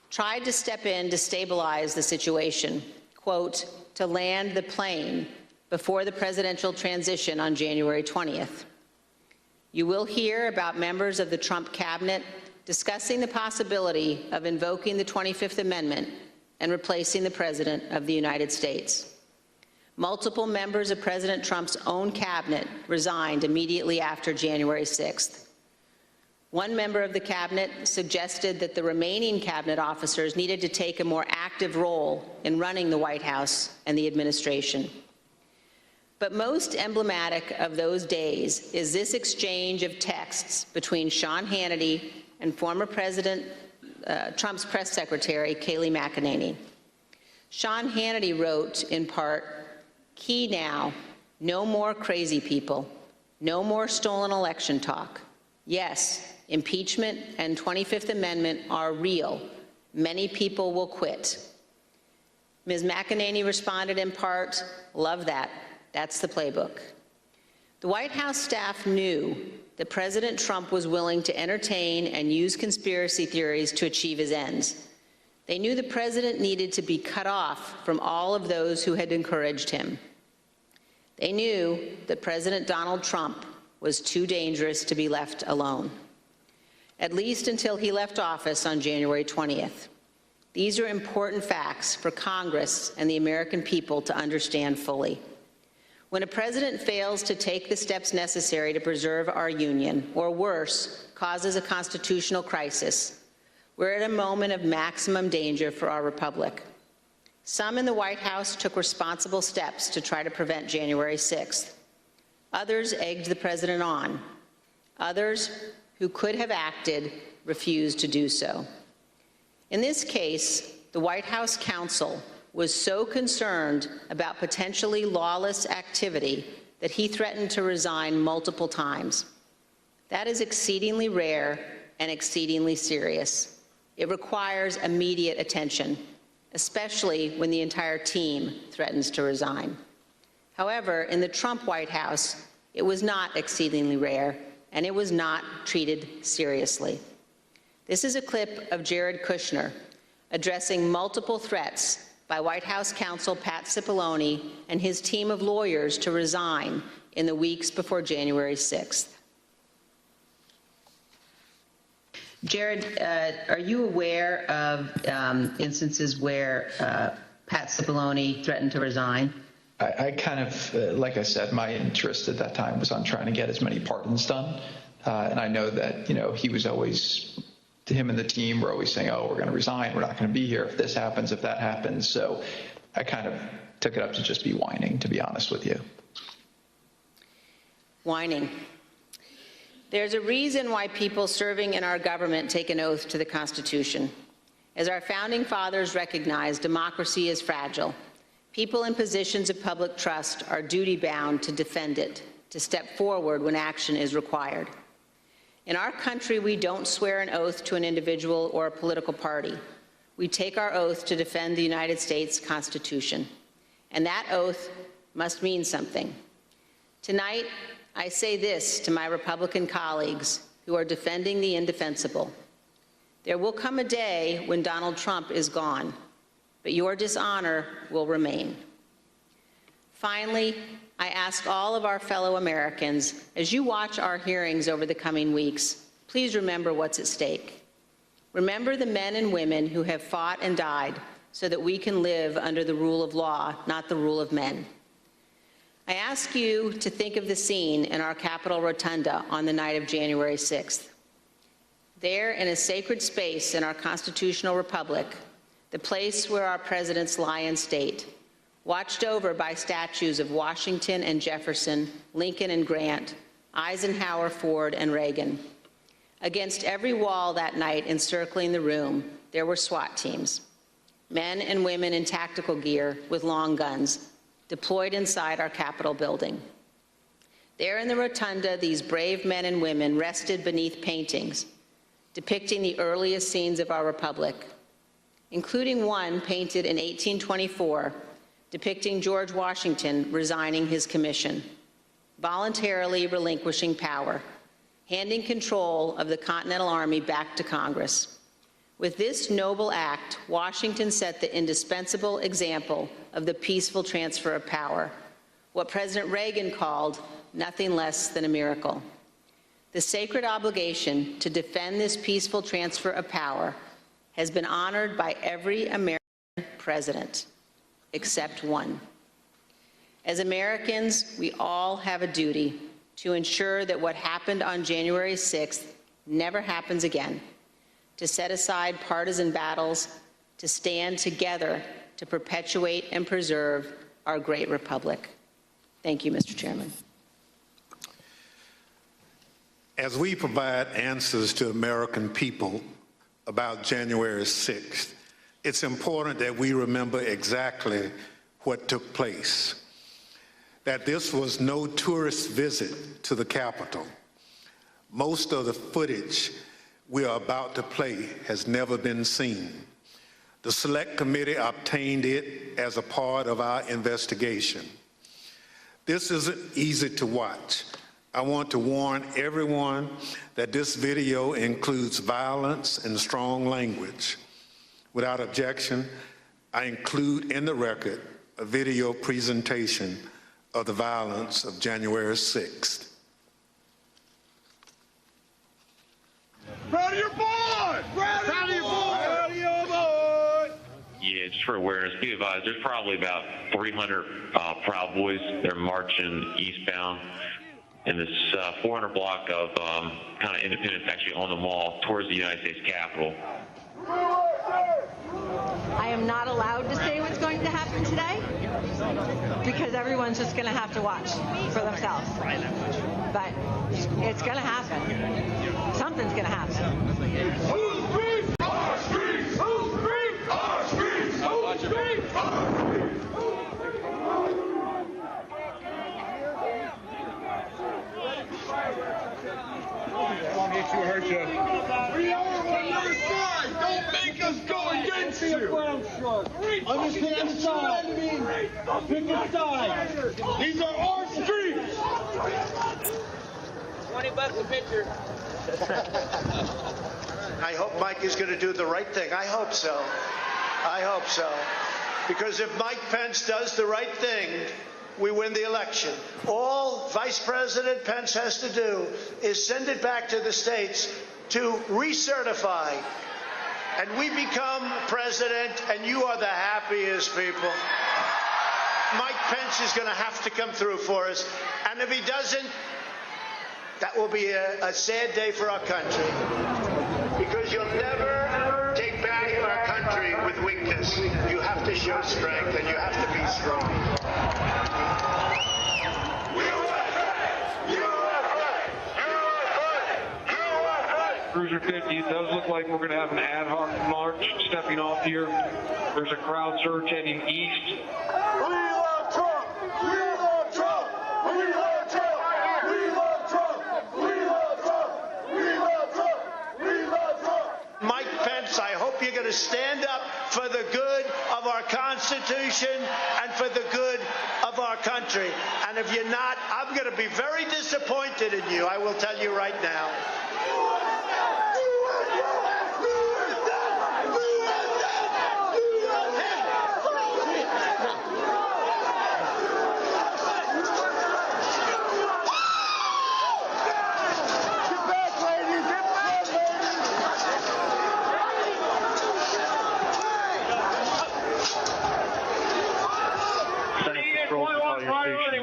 tried to step in to stabilize the situation, quote, to land the plane before the presidential transition on January 20th. You will hear about members of the Trump cabinet discussing the possibility of invoking the 25th Amendment and replacing the President of the United States. Multiple members of President Trump's own cabinet resigned immediately after January 6th. One member of the cabinet suggested that the remaining cabinet officers needed to take a more active role in running the White House and the administration. But most emblematic of those days is this exchange of texts between Sean Hannity and former President Trump's press secretary, Kayleigh McEnany. Sean Hannity wrote, in part, "Key now, no more crazy people, no more stolen election talk. Yes, impeachment and 25th Amendment are real. Many people will quit." Ms. McEnany responded in part, "Love that. That's the playbook." The White House staff knew that President Trump was willing to entertain and use conspiracy theories to achieve his ends. They knew the president needed to be cut off from all of those who had encouraged him. They knew that President Donald Trump was too dangerous to be left alone, at least until he left office on January 20th. These are important facts for Congress and the American people to understand fully. When a president fails to take the steps necessary to preserve our union, or worse, causes a constitutional crisis, we're at a moment of maximum danger for our republic. Some in the White House took responsible steps to try to prevent January 6th. Others egged the president on. Others, who could have acted, refused to do so. In this case, the White House counsel was so concerned about potentially lawless activity that he threatened to resign multiple times. That is exceedingly rare and exceedingly serious. It requires immediate attention, especially when the entire team threatens to resign. However, in the Trump White House, it was not exceedingly rare, and it was not treated seriously. This is a clip of Jared Kushner addressing multiple threats by White House counsel Pat Cipollone and his team of lawyers to resign in the weeks before January 6th. Jared, are you aware of instances where Pat Cipollone threatened to resign? I kind of, like I said, my interest at that time was on trying to get as many pardons done And I know that, he was always, him and the team were always saying, oh, we're going to resign. We're not going to be here if this happens, if that happens. So I kind of took it up to just be whining, to be honest with you. Whining. There's a reason why people serving in our government take an oath to the Constitution. As our founding fathers recognized, democracy is fragile. People in positions of public trust are duty-bound to defend it, to step forward when action is required. In our country, we don't swear an oath to an individual or a political party. We take our oath to defend the United States Constitution. And that oath must mean something. Tonight, I say this to my Republican colleagues who are defending the indefensible. There will come a day when Donald Trump is gone, but your dishonor will remain. Finally, I ask all of our fellow Americans, as you watch our hearings over the coming weeks, please remember what's at stake. Remember the men and women who have fought and died so that we can live under the rule of law, not the rule of men. I ask you to think of the scene in our Capitol Rotunda on the night of January 6th. There, in a sacred space in our constitutional republic, the place where our presidents lie in state, watched over by statues of Washington and Jefferson, Lincoln and Grant, Eisenhower, Ford, and Reagan. Against every wall that night encircling the room, there were SWAT teams, men and women in tactical gear with long guns, deployed inside our Capitol building. There in the rotunda, these brave men and women rested beneath paintings depicting the earliest scenes of our republic, including one painted in 1824 depicting George Washington resigning his commission, voluntarily relinquishing power, handing control of the Continental Army back to Congress. With this noble act, Washington set the indispensable example of the peaceful transfer of power, what President Reagan called nothing less than a miracle. The sacred obligation to defend this peaceful transfer of power has been honored by every American president, except one. As Americans, we all have a duty to ensure that what happened on January 6th never happens again, to set aside partisan battles, to stand together to perpetuate and preserve our great republic. Thank you, Mr. Chairman. As we provide answers to American people about January 6th, it's important that we remember exactly what took place, that this was no tourist visit to the Capitol. Most of the footage we are about to play has never been seen. The Select Committee obtained it as a part of our investigation. This isn't easy to watch. I want to warn everyone that this video includes violence and strong language. Without objection, I include in the record a video presentation of the violence of January 6th. Proud of your boy! Proud of your boy! Proud of your boy! Yeah, just for awareness, be advised, there's probably about 300 Proud Boys. They're marching eastbound in this 400 block of kind of Independence, actually on the mall towards the United States Capitol. I am not allowed to say what's going to happen today because everyone's just going to have to watch for themselves. But it's going to happen. Something's going to happen. Whose streets? Our streets! Whose streets? Our streets! Whose streets? Our streets! Don't get you hurt you. We are on your side. Don't make us go against you. Understand the side. Pick a side. These are our streets. $20 a picture. I hope Mike is going to do the right thing. I hope so. I hope so. Because if Mike Pence does the right thing, we win the election. All Vice President Pence has to do is send it back to the states to recertify. And we become president, and you are the happiest people. Mike Pence is going to have to come through for us. And if he doesn't, that will be a sad day for our country, because you'll never take back our country with weakness. You have to show strength, and you have to be strong. Cruiser 50, it does look like we're going to have an ad hoc march stepping off here. There's a crowd surge heading east. We love Trump! We love Trump! We love Trump! We love Trump! We love Trump! We love Trump! We love Trump! Mike Pence, I hope you're going to stand up for the good of our Constitution and for the good of our country. And if you're not, I'm going to be very disappointed in you, I will tell you right now.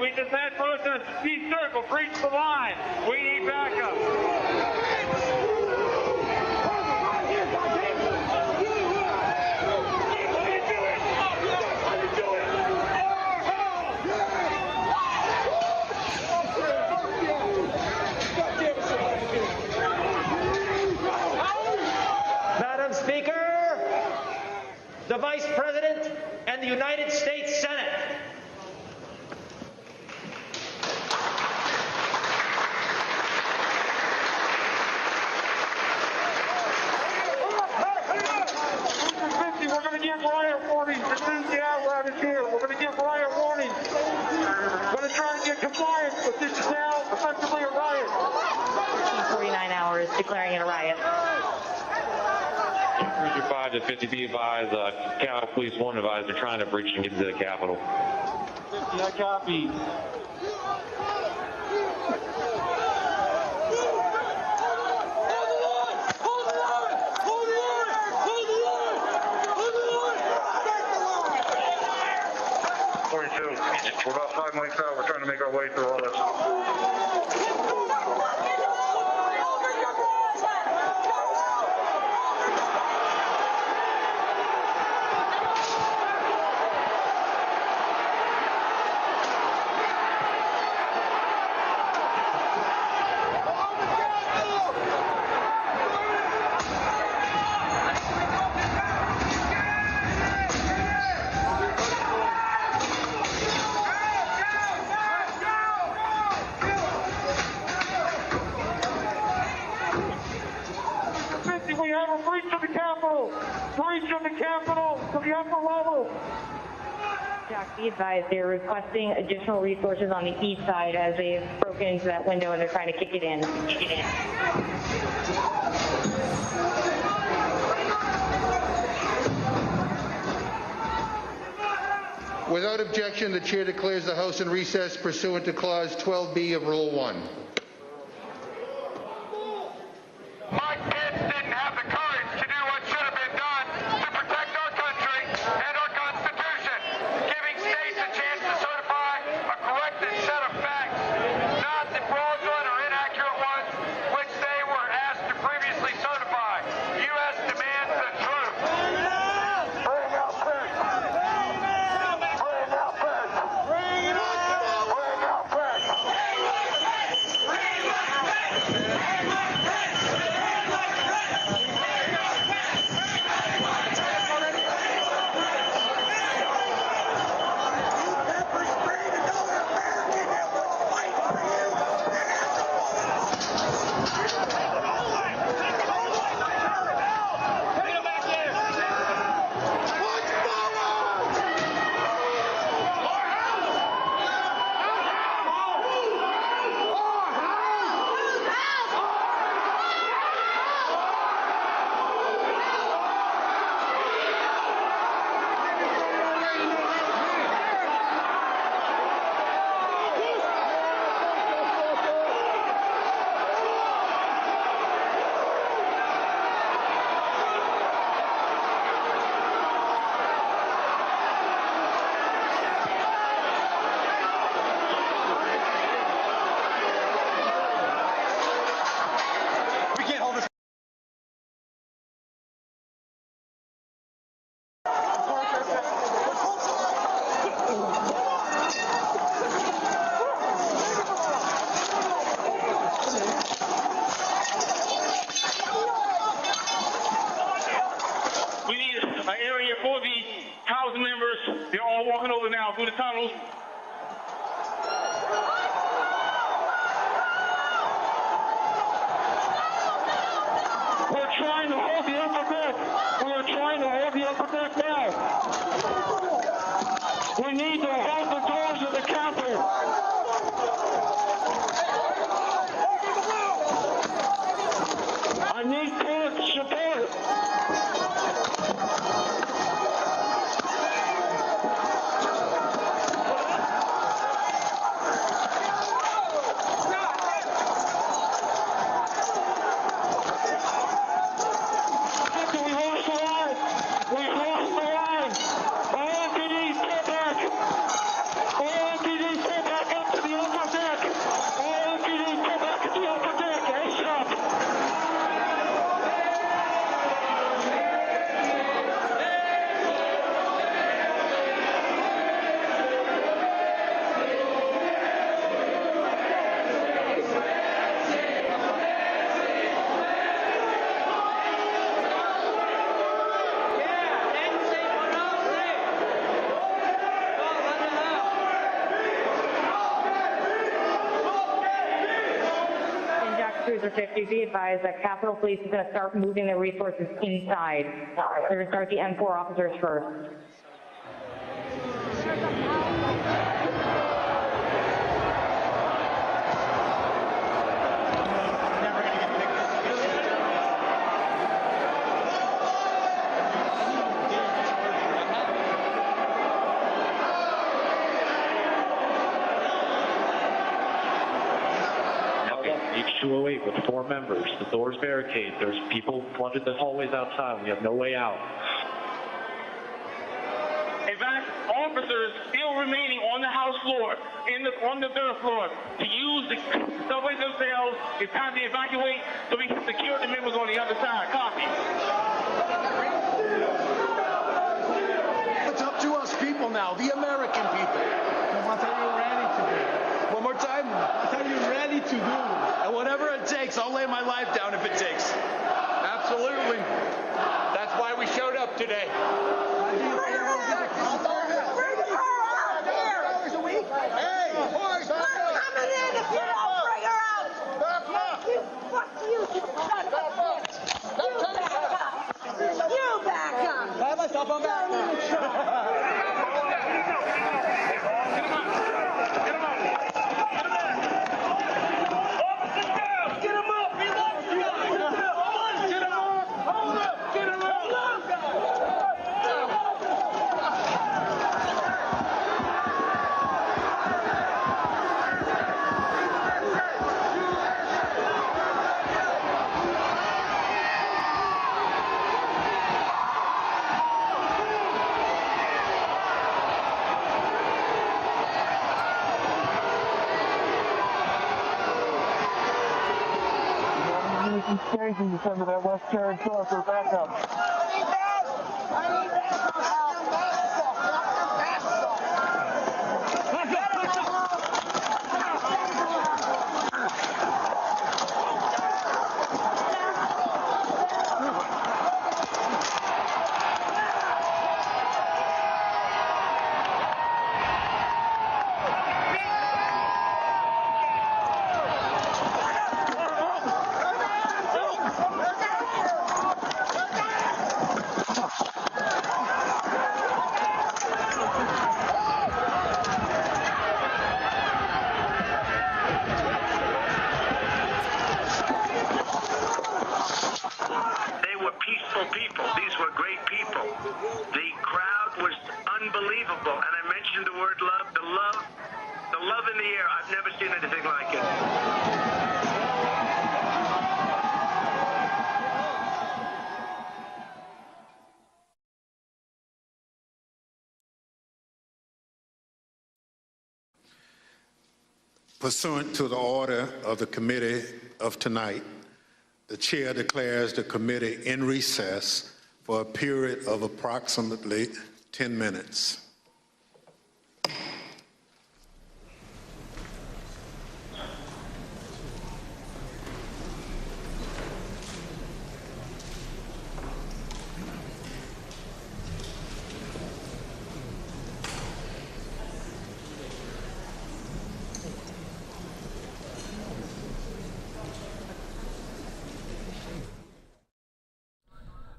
We just had protesters be circle, breach the line. We need backup. Madam Speaker, the Vice President and the United States Senate. We're going to give riot warnings as soon as the outloud is here. We're going to give riot warnings. We're going to try to get compliance, but this is now effectively a riot. 49 hours declaring it a riot. Cruiser 5 to 50, be advised, Capitol Police 1 advised they're trying to breach and get into the Capitol. 50, I copy. We're about 5 miles out. We're trying to make our way through all this. We have a breach of the Capitol! Breach of the Capitol to the upper level! Jack, be advised they're requesting additional resources on the east side as they've broken into that window and they're trying to kick it in. Without objection, the chair declares the House in recess pursuant to Clause 12B of Rule 1. Mike Pence didn't have the courage to do what should have been done to protect our country and our Constitution, giving states a chance to certify a corrected set of facts, not the fraudulent or inaccurate ones which they were asked to previously certify. U.S. demands the truth. Bring out Pence. Bring out Pence. Bring out Pence. Bring out Pence. down through the tunnels. We're trying to hold the upper deck. We are trying to hold the upper deck now. We need to hold the doors of the Capitol. I need public support. Cruiser 50, be advised that Capitol Police is going to start moving their resources inside. They're going to start the M4 officers first. H208 with 4 members. The doors barricade. There's people flooded the hallways outside. We have no way out. In fact, officers still remaining on the House floor, on the third floor, to use the subways themselves. It's time to evacuate so we can secure the members on the other side. Copy. It's up to us people now, the American people. What are you ready to do? One more time. What are you ready to do? And whatever it takes, I'll lay my life down if it takes. Absolutely. That's why we showed up today. Hey, boys, coming in if you don't bring her out. Fuck you, son of a bitch. You back up. I have myself on back. Changing some of that West Chair for backup. Pursuant to the order of the committee of tonight, the chair declares the committee in recess for a period of approximately 10 minutes.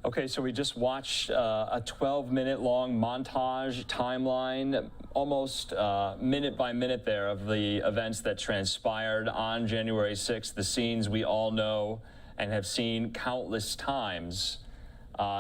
Okay, so we just watched a 12-minute long montage timeline, almost minute by minute there, of the events that transpired on January 6th, the scenes we all know and have seen countless times.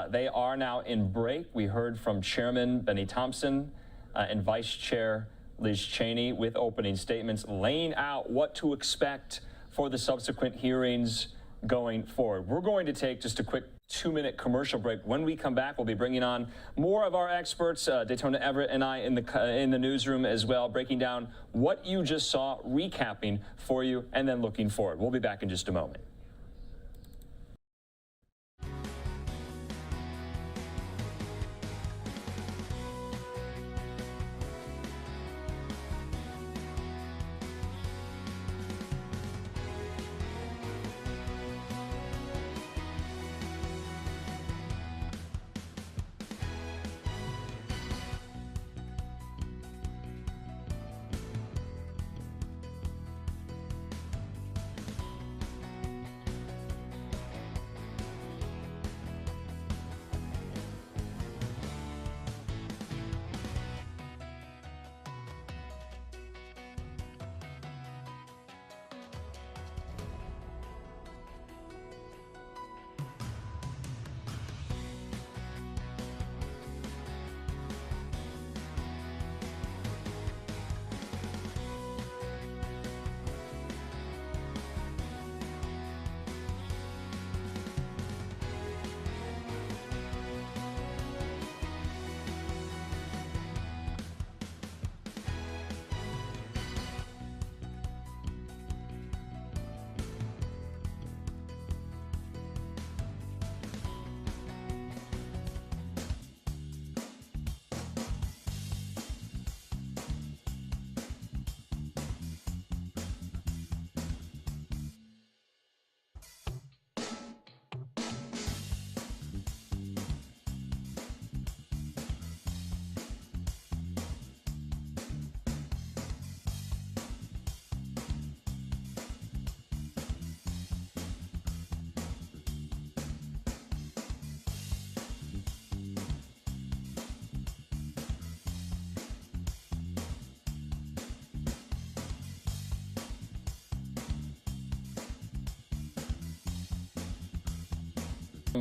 They are now in break. We heard from Chairman Benny Thompson and Vice Chair Liz Cheney with opening statements laying out what to expect for the subsequent hearings going forward. We're going to take just a quick 2-minute commercial break. When we come back, we'll be bringing on more of our experts, Daytona Everett and I in the newsroom as well, breaking down what you just saw, recapping for you, and then looking forward. We'll be back in just a moment.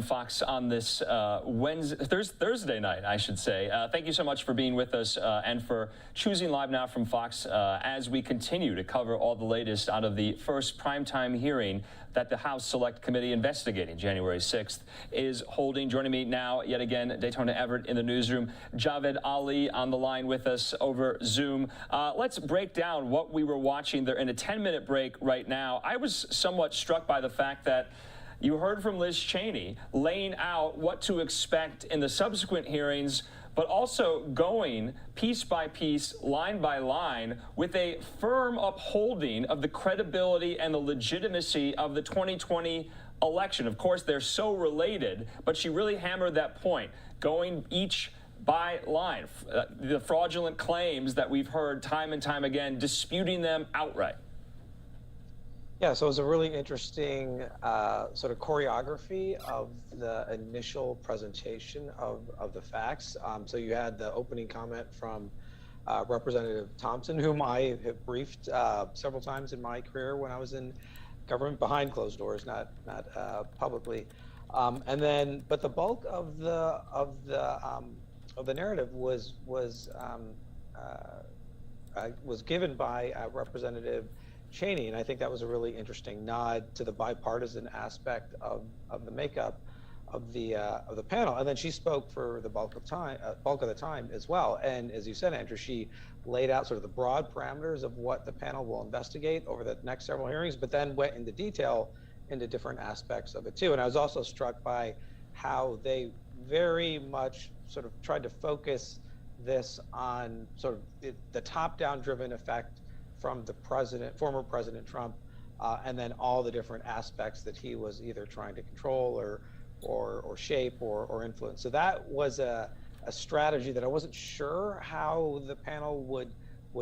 Fox on this Thursday night, I should say. Thank you so much for being with us and for choosing Live Now from Fox as we continue to cover all the latest out of the first primetime hearing that the House Select Committee investigating January 6th is holding. Joining me now, yet again, Daytona Everett in the newsroom, Javed Ali on the line with us over Zoom. Let's break down what we were watching. They're in a 10-minute break right now. I was somewhat struck by the fact that you heard from Liz Cheney laying out what to expect in the subsequent hearings, but also going piece by piece, line by line, with a firm upholding of the credibility and the legitimacy of the 2020 election. Of course, they're so related, but she really hammered that point, going each by line, the fraudulent claims that we've heard time and time again, disputing them outright. Yeah, so it was a really interesting sort of choreography of the initial presentation of the facts. So you had the opening comment from Representative Thompson, whom I have briefed several times in my career when I was in government behind closed doors, not publicly. And then, but the bulk of the narrative was given by Representative Cheney, and I think that was a really interesting nod to the bipartisan aspect of the makeup of the panel. And then she spoke for the bulk of the time as well. And as you said, Andrew, she laid out sort of the broad parameters of what the panel will investigate over the next several hearings, but then went into detail into different aspects of it too. And I was also struck by how they very much sort of tried to focus this on sort of the top-down driven effect from the former President Trump, and then all the different aspects that he was either trying to control or shape or influence. So that was a strategy that I wasn't sure how the panel would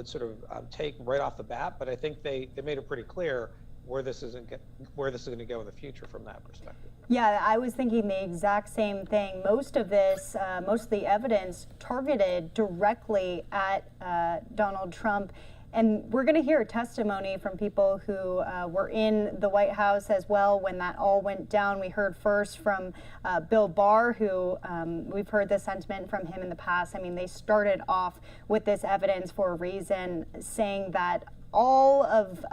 sort of take right off the bat, but I think they made it pretty clear where this is going to go in the future from that perspective. Yeah, I was thinking the exact same thing. Most of the evidence targeted directly at Donald Trump. And we're going to hear testimony from people who were in the White House as well when that all went down. We heard first from Bill Barr, who we've heard this sentiment from him in the past. I mean, they started off with this evidence for a reason, saying that all of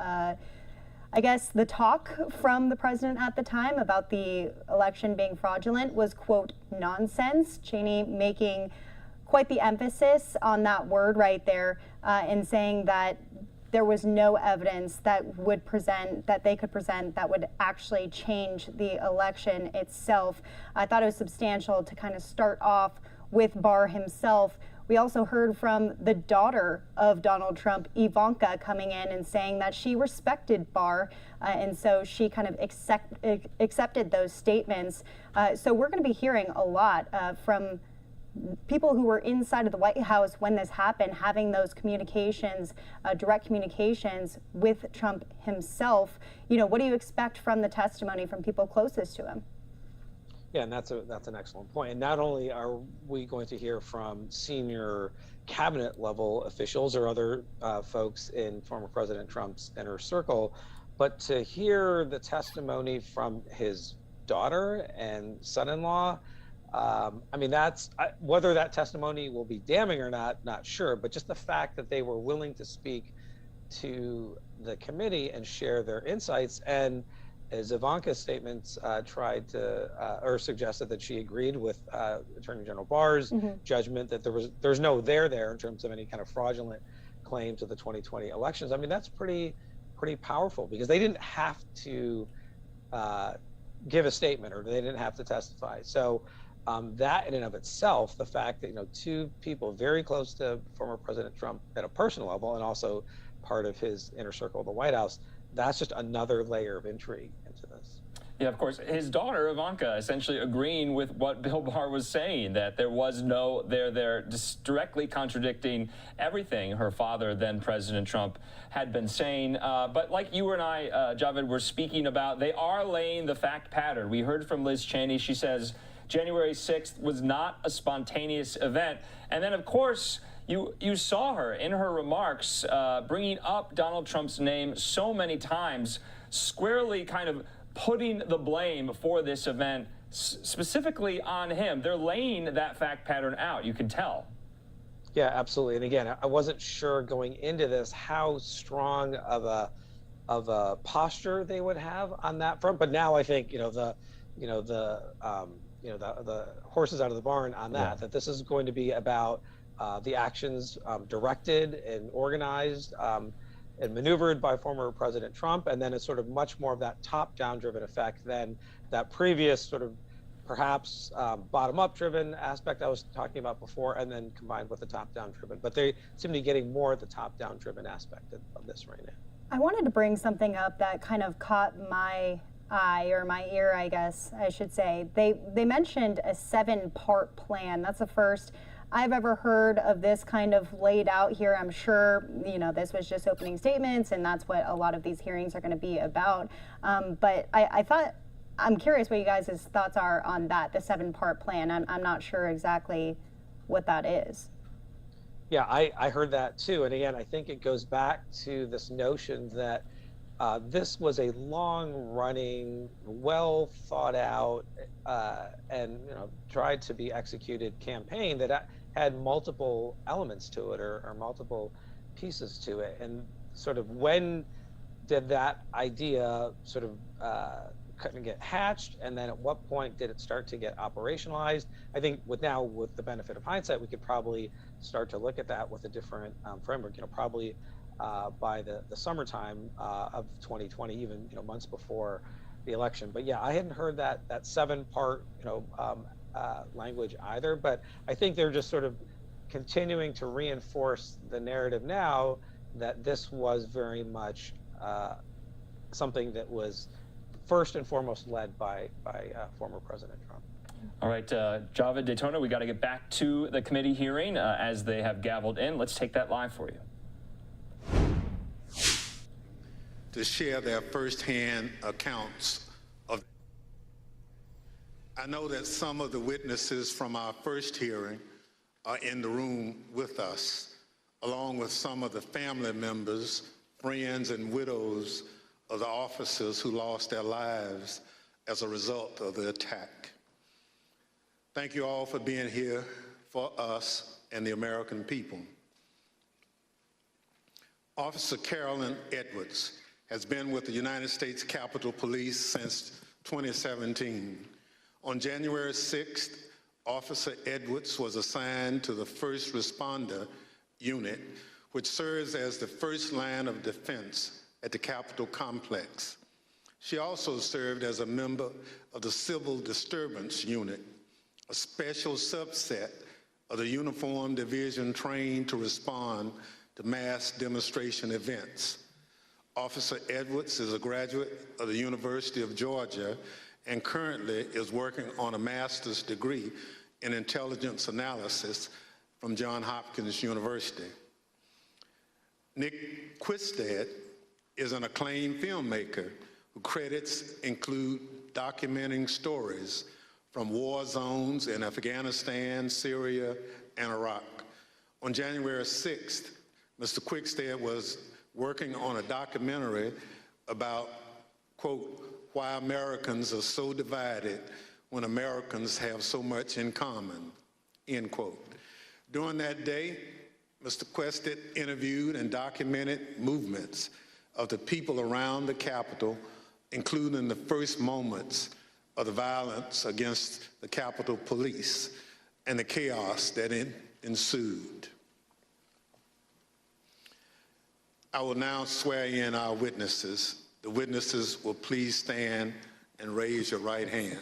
I guess the talk from the president at the time about the election being fraudulent was, quote, nonsense. Cheney making quite the emphasis on that word right there, and saying that there was no evidence that they could present that would actually change the election itself. I thought it was substantial to kind of start off with Barr himself. We also heard from the daughter of Donald Trump, Ivanka, coming in and saying that she respected Barr, and so she kind of accepted those statements. So we're going to be hearing a lot from people who were inside of the White House when this happened, having those communications, direct communications with Trump himself. You know, what do you expect from the testimony from people closest to him? Yeah, and that's an excellent point. And not only are we going to hear from senior cabinet level officials or other folks in former President Trump's inner circle, but to hear the testimony from his daughter and son-in-law. I mean, whether that testimony will be damning or not sure, but just the fact that they were willing to speak to the committee and share their insights. And as Ivanka's statements tried to, or suggested that she agreed with Attorney General Barr's judgment that there's no there in terms of any kind of fraudulent claims of the 2020 elections. I mean, that's pretty powerful, because they didn't have to give a statement, or they didn't have to testify. So that in and of itself, the fact that, two people very close to former President Trump at a personal level and also part of his inner circle of the White House, that's just another layer of intrigue into this. Yeah, of course, his daughter, Ivanka, essentially agreeing with what Bill Barr was saying, that there was no there, just directly contradicting everything her father, then President Trump, had been saying. But like you and I, Javed, were speaking about, they are laying the fact pattern. We heard from Liz Cheney. She says January 6th was not a spontaneous event. And then, of course, you saw her in her remarks bringing up Donald Trump's name so many times, squarely kind of putting the blame for this event specifically on him. They're laying that fact pattern out, you can tell. Yeah, absolutely. And again, I wasn't sure going into this how strong of a posture they would have on that front, but now I think the horse is out of the barn on that. Yeah. That this is going to be about the actions directed and organized and maneuvered by former President Trump, and then it's sort of much more of that top-down driven effect than that previous sort of perhaps bottom-up driven aspect I was talking about before, and then combined with the top-down driven. But they seem to be getting more of the top-down driven aspect of this right now. I wanted to bring something up that kind of caught my eye, or my ear, I guess I should say. They mentioned a 7-part plan. That's the first I've ever heard of this kind of laid out here. I'm sure, this was just opening statements, and that's what a lot of these hearings are going to be about. But I'm curious what you guys' thoughts are on that, the 7-part plan. I'm not sure exactly what that is. Yeah, I heard that too. And again, I think it goes back to this notion that this was a long-running, well thought out, and tried to be executed campaign that had multiple elements to it, or multiple pieces to it. And sort of when did that idea sort of kind of get hatched, and then at what point did it start to get operationalized? I think with the benefit of hindsight, we could probably start to look at that with a different framework. Probably by the summertime of 2020, even months before the election. But yeah, I hadn't heard that 7-part language either. But I think they're just sort of continuing to reinforce the narrative now that this was very much something that was first and foremost led by former President Trump. All right, Javed Daytona, we got to get back to the committee hearing as they have gavelled in. Let's take that live for you. to share their firsthand accounts of. I know that some of the witnesses from our first hearing are in the room with us, along with some of the family members, friends, and widows of the officers who lost their lives as a result of the attack. Thank you all for being here for us and the American people. Officer Carolyn Edwards has been with the United States Capitol Police since 2017. On January 6th, Officer Edwards was assigned to the First Responder Unit, which serves as the first line of defense at the Capitol complex. She also served as a member of the Civil Disturbance Unit, a special subset of the uniformed division trained to respond to mass demonstration events. Officer Edwards is a graduate of the University of Georgia and currently is working on a master's degree in intelligence analysis from Johns Hopkins University. Nick Quistad is an acclaimed filmmaker whose credits include documenting stories from war zones in Afghanistan, Syria, and Iraq. On January 6th, Mr. Quickstead was working on a documentary about, quote, why Americans are so divided when Americans have so much in common, end quote. During that day, Mr. Quickstead interviewed and documented movements of the people around the Capitol, including the first moments of the violence against the Capitol Police and the chaos that ensued. I will now swear in our witnesses. The witnesses will please stand and raise your right hand.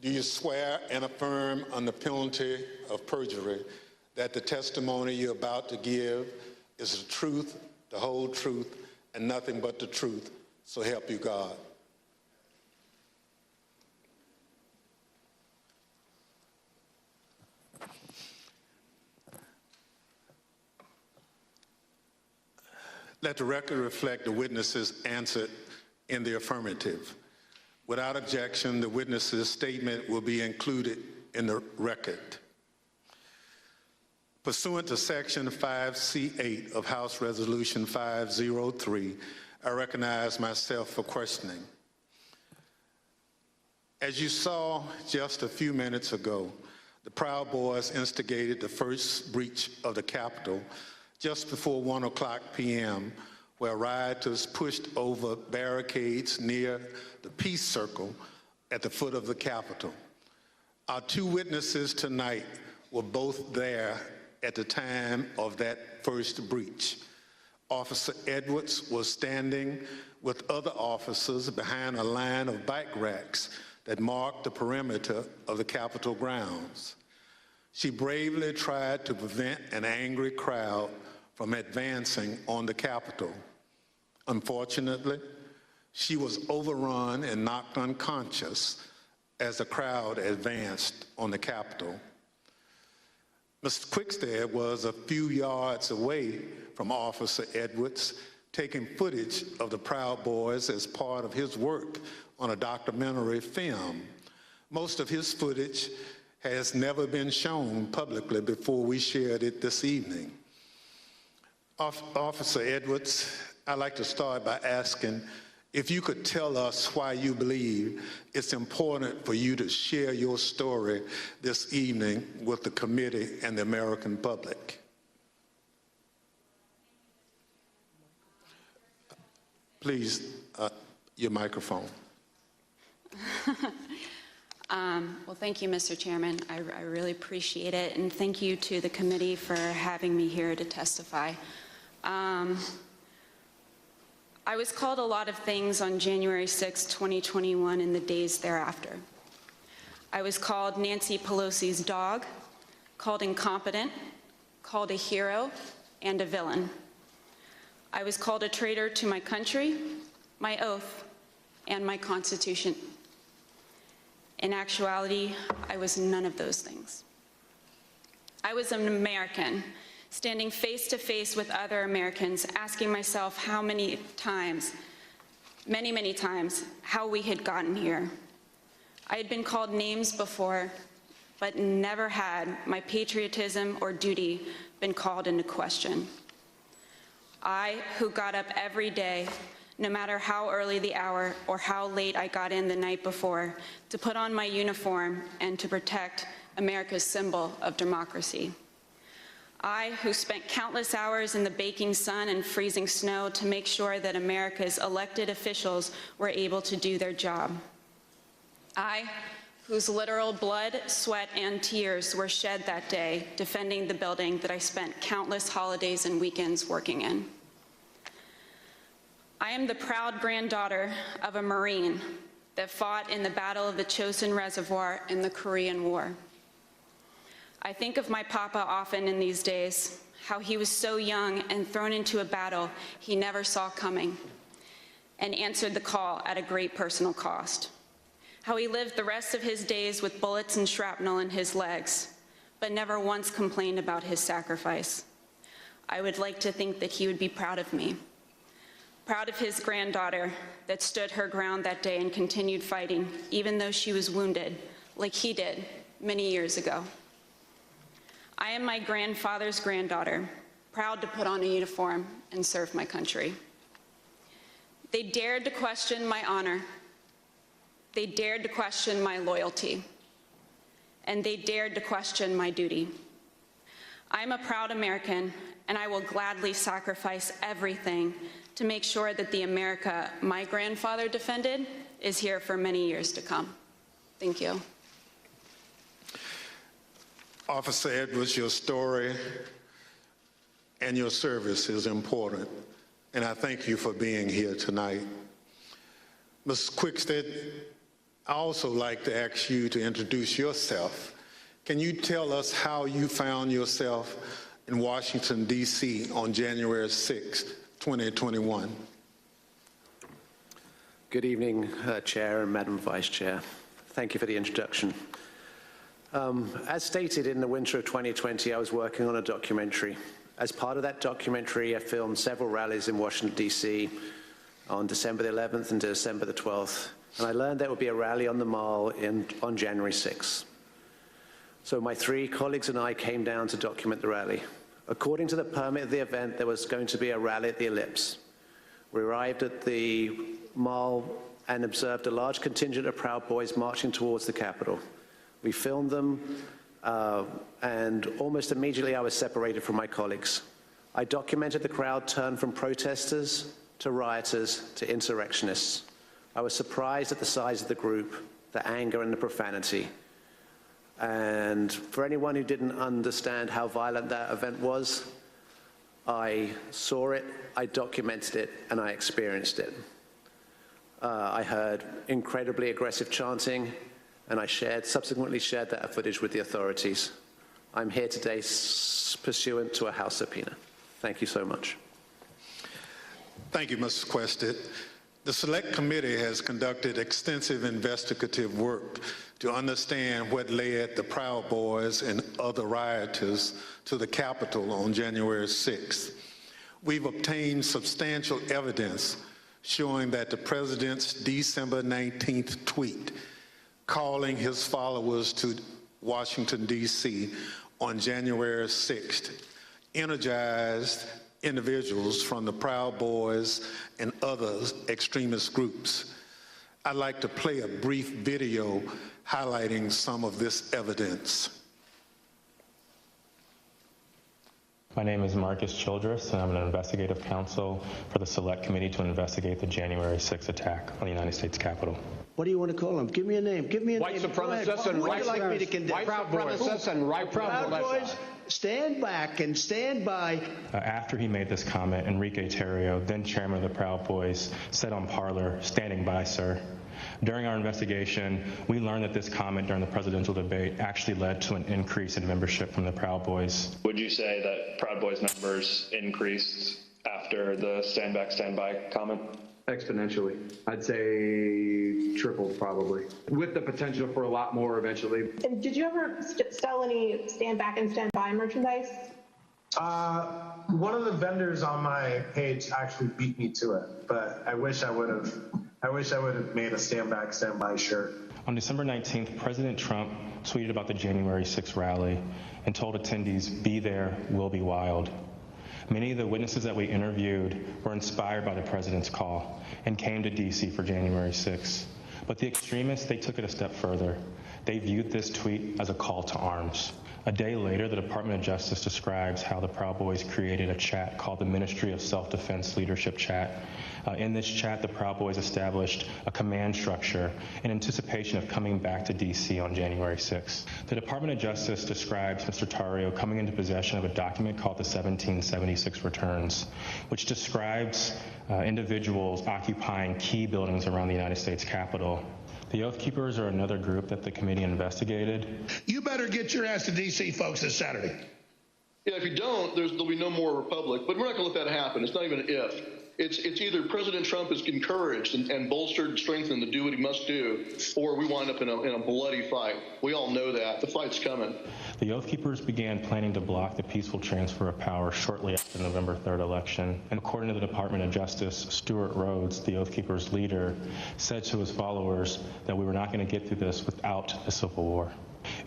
Do you swear and affirm under penalty of perjury that the testimony you're about to give is the truth, the whole truth, and nothing but the truth, so help you God? Let the record reflect the witnesses answered in the affirmative. Without objection, the witness's statement will be included in the record. Pursuant to Section 5C8 of House Resolution 503, I recognize myself for questioning. As you saw just a few minutes ago, the Proud Boys instigated the first breach of the Capitol just before 1:00 p.m., where rioters pushed over barricades near the Peace Circle at the foot of the Capitol. Our two witnesses tonight were both there at the time of that first breach. Officer Edwards was standing with other officers behind a line of bike racks that marked the perimeter of the Capitol grounds. She bravely tried to prevent an angry crowd from advancing on the Capitol. Unfortunately, she was overrun and knocked unconscious as the crowd advanced on the Capitol. Mr. Quickstead was a few yards away from Officer Edwards, taking footage of the Proud Boys as part of his work on a documentary film. Most of his footage has never been shown publicly before we shared it this evening. Officer Edwards, I'd like to start by asking if you could tell us why you believe it's important for you to share your story this evening with the committee and the American public. Please, your microphone. Well, thank you, Mr. Chairman. I really appreciate it, and thank you to the committee for having me here to testify. I was called a lot of things on January 6, 2021 and the days thereafter. I was called Nancy Pelosi's dog, called incompetent, called a hero, and a villain. I was called a traitor to my country, my oath, and my Constitution. In actuality, I was none of those things. I was an American, standing face to face with other Americans, asking myself how many times, many times, how we had gotten here. I had been called names before, but never had my patriotism or duty been called into question. I, who got up every day, no matter how early the hour or how late I got in the night before, to put on my uniform and to protect America's symbol of democracy. I, who spent countless hours in the baking sun and freezing snow to make sure that America's elected officials were able to do their job. I, whose literal blood, sweat, and tears were shed that day defending the building that I spent countless holidays and weekends working in. I am the proud granddaughter of a Marine that fought in the Battle of the Chosin Reservoir in the Korean War. I think of my papa often in these days, how he was so young and thrown into a battle he never saw coming and answered the call at a great personal cost. How he lived the rest of his days with bullets and shrapnel in his legs, but never once complained about his sacrifice. I would like to think that he would be proud of me, proud of his granddaughter that stood her ground that day and continued fighting, even though she was wounded, like he did many years ago. I am my grandfather's granddaughter, proud to put on a uniform and serve my country. They dared to question my honor. They dared to question my loyalty, and they dared to question my duty. I'm a proud American, and I will gladly sacrifice everything to make sure that the America my grandfather defended is here for many years to come. Thank you. Officer Edwards, your story and your service is important, and I thank you for being here tonight. Ms. Quickstead, I also like to ask you to introduce yourself. Can you tell us how you found yourself in Washington, D.C. on January 6, 2021? Good evening, Chair and Madam Vice Chair. Thank you for the introduction. As stated, in the winter of 2020, I was working on a documentary. As part of that documentary, I filmed several rallies in Washington, D.C. on December the 11th and December the 12th. And I learned there would be a rally on the Mall on January 6th. So my three colleagues and I came down to document the rally. According to the permit of the event, there was going to be a rally at the Ellipse. We arrived at the Mall and observed a large contingent of Proud Boys marching towards the Capitol. We filmed them, and almost immediately I was separated from my colleagues. I documented the crowd turn from protesters to rioters to insurrectionists. I was surprised at the size of the group, the anger and the profanity. And for anyone who didn't understand how violent that event was, I saw it, I documented it, and I experienced it. I heard incredibly aggressive chanting, and I subsequently shared that footage with the authorities. I'm here today pursuant to a House subpoena. Thank you so much. Thank you, Mrs. Quested. The Select Committee has conducted extensive investigative work to understand what led the Proud Boys and other rioters to the Capitol on January 6th. We've obtained substantial evidence showing that the President's December 19th tweet calling his followers to Washington, D.C. on January 6th energized individuals from the Proud Boys and other extremist groups. I'd like to play a brief video highlighting some of this evidence. My name is Marcus Childress, and I'm an investigative counsel for the Select Committee to investigate the January 6th attack on the United States Capitol. What do you want to call them? Give me a name. Give me a White name. supremacists and white supremacists and right Proud Boys. Stand back and stand by. After he made this comment, Enrique Terrio, then chairman of the Proud Boys, said on Parler, "Standing by, sir." During our investigation, we learned that this comment during the presidential debate actually led to an increase in membership from the Proud Boys. Would you say that Proud Boys numbers increased after the stand back, stand by comment? Exponentially. I'd say tripled probably, with the potential for a lot more eventually. And did you ever sell any stand back and stand by merchandise? One of the vendors on my page actually beat me to it, but I wish I would have made a stand by shirt. On December 19th, President Trump tweeted about the January 6th rally and told attendees, "Be there, we'll be wild." Many of the witnesses that we interviewed were inspired by the president's call and came to DC for January 6th. But the extremists, they took it a step further. They viewed this tweet as a call to arms. A day later, the Department of Justice describes how the Proud Boys created a chat called the Ministry of Self-Defense Leadership Chat. In this chat, the Proud Boys established a command structure in anticipation of coming back to D.C. on January 6th. The Department of Justice describes Mr. Tarrio coming into possession of a document called the 1776 Returns, which describes individuals occupying key buildings around the United States Capitol. The Oath Keepers are another group that the committee investigated. You better get your ass to D.C., folks, this Saturday. Yeah, if you don't, there'll be no more Republic. But we're not going to let that happen. It's not even an if. It's either President Trump is encouraged and bolstered and strengthened to do what he must do, or we wind up in a bloody fight. We all know that. The fight's coming. The Oath Keepers began planning to block the peaceful transfer of power shortly after the November 3rd election. And according to the Department of Justice, Stuart Rhodes, the Oath Keepers leader, said to his followers that we were not going to get through this without a civil war.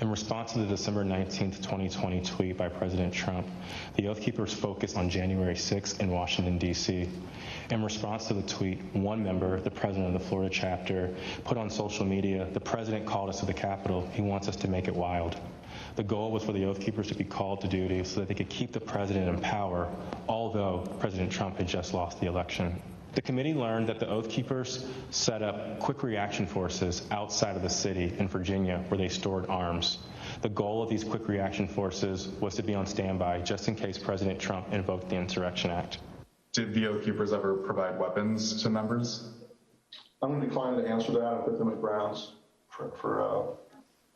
In response to the December 19th, 2020 tweet by President Trump, the Oath Keepers focused on January 6th in Washington, D.C. In response to the tweet, one member, the president of the Florida chapter, put on social media, "The president called us to the Capitol. He wants us to make it wild." The goal was for the Oath Keepers to be called to duty so that they could keep the president in power, although President Trump had just lost the election. The committee learned that the Oath Keepers set up quick reaction forces outside of the city in Virginia where they stored arms. The goal of these quick reaction forces was to be on standby just in case President Trump invoked the Insurrection Act. Did the Oath Keepers ever provide weapons to members? I'm going to decline to answer that and put them as grounds for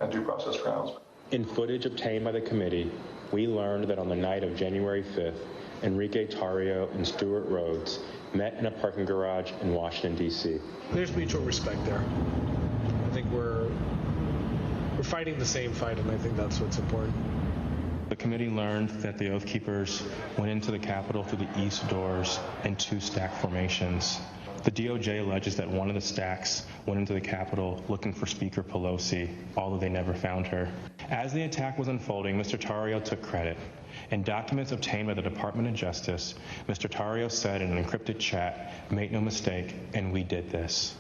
due process grounds. In footage obtained by the committee, we learned that on the night of January 5th, Enrique Tarrio and Stuart Rhodes met in a parking garage in Washington, D.C. There's mutual respect there. I think we're fighting the same fight, and I think that's what's important. The committee learned that the Oath Keepers went into the Capitol through the east doors in two stack formations. The DOJ alleges that one of the stacks went into the Capitol looking for Speaker Pelosi, although they never found her. As the attack was unfolding, Mr. Tarrio took credit. In documents obtained by the Department of Justice, Mr. Tarrio said in an encrypted chat, "Make no mistake, and we did this."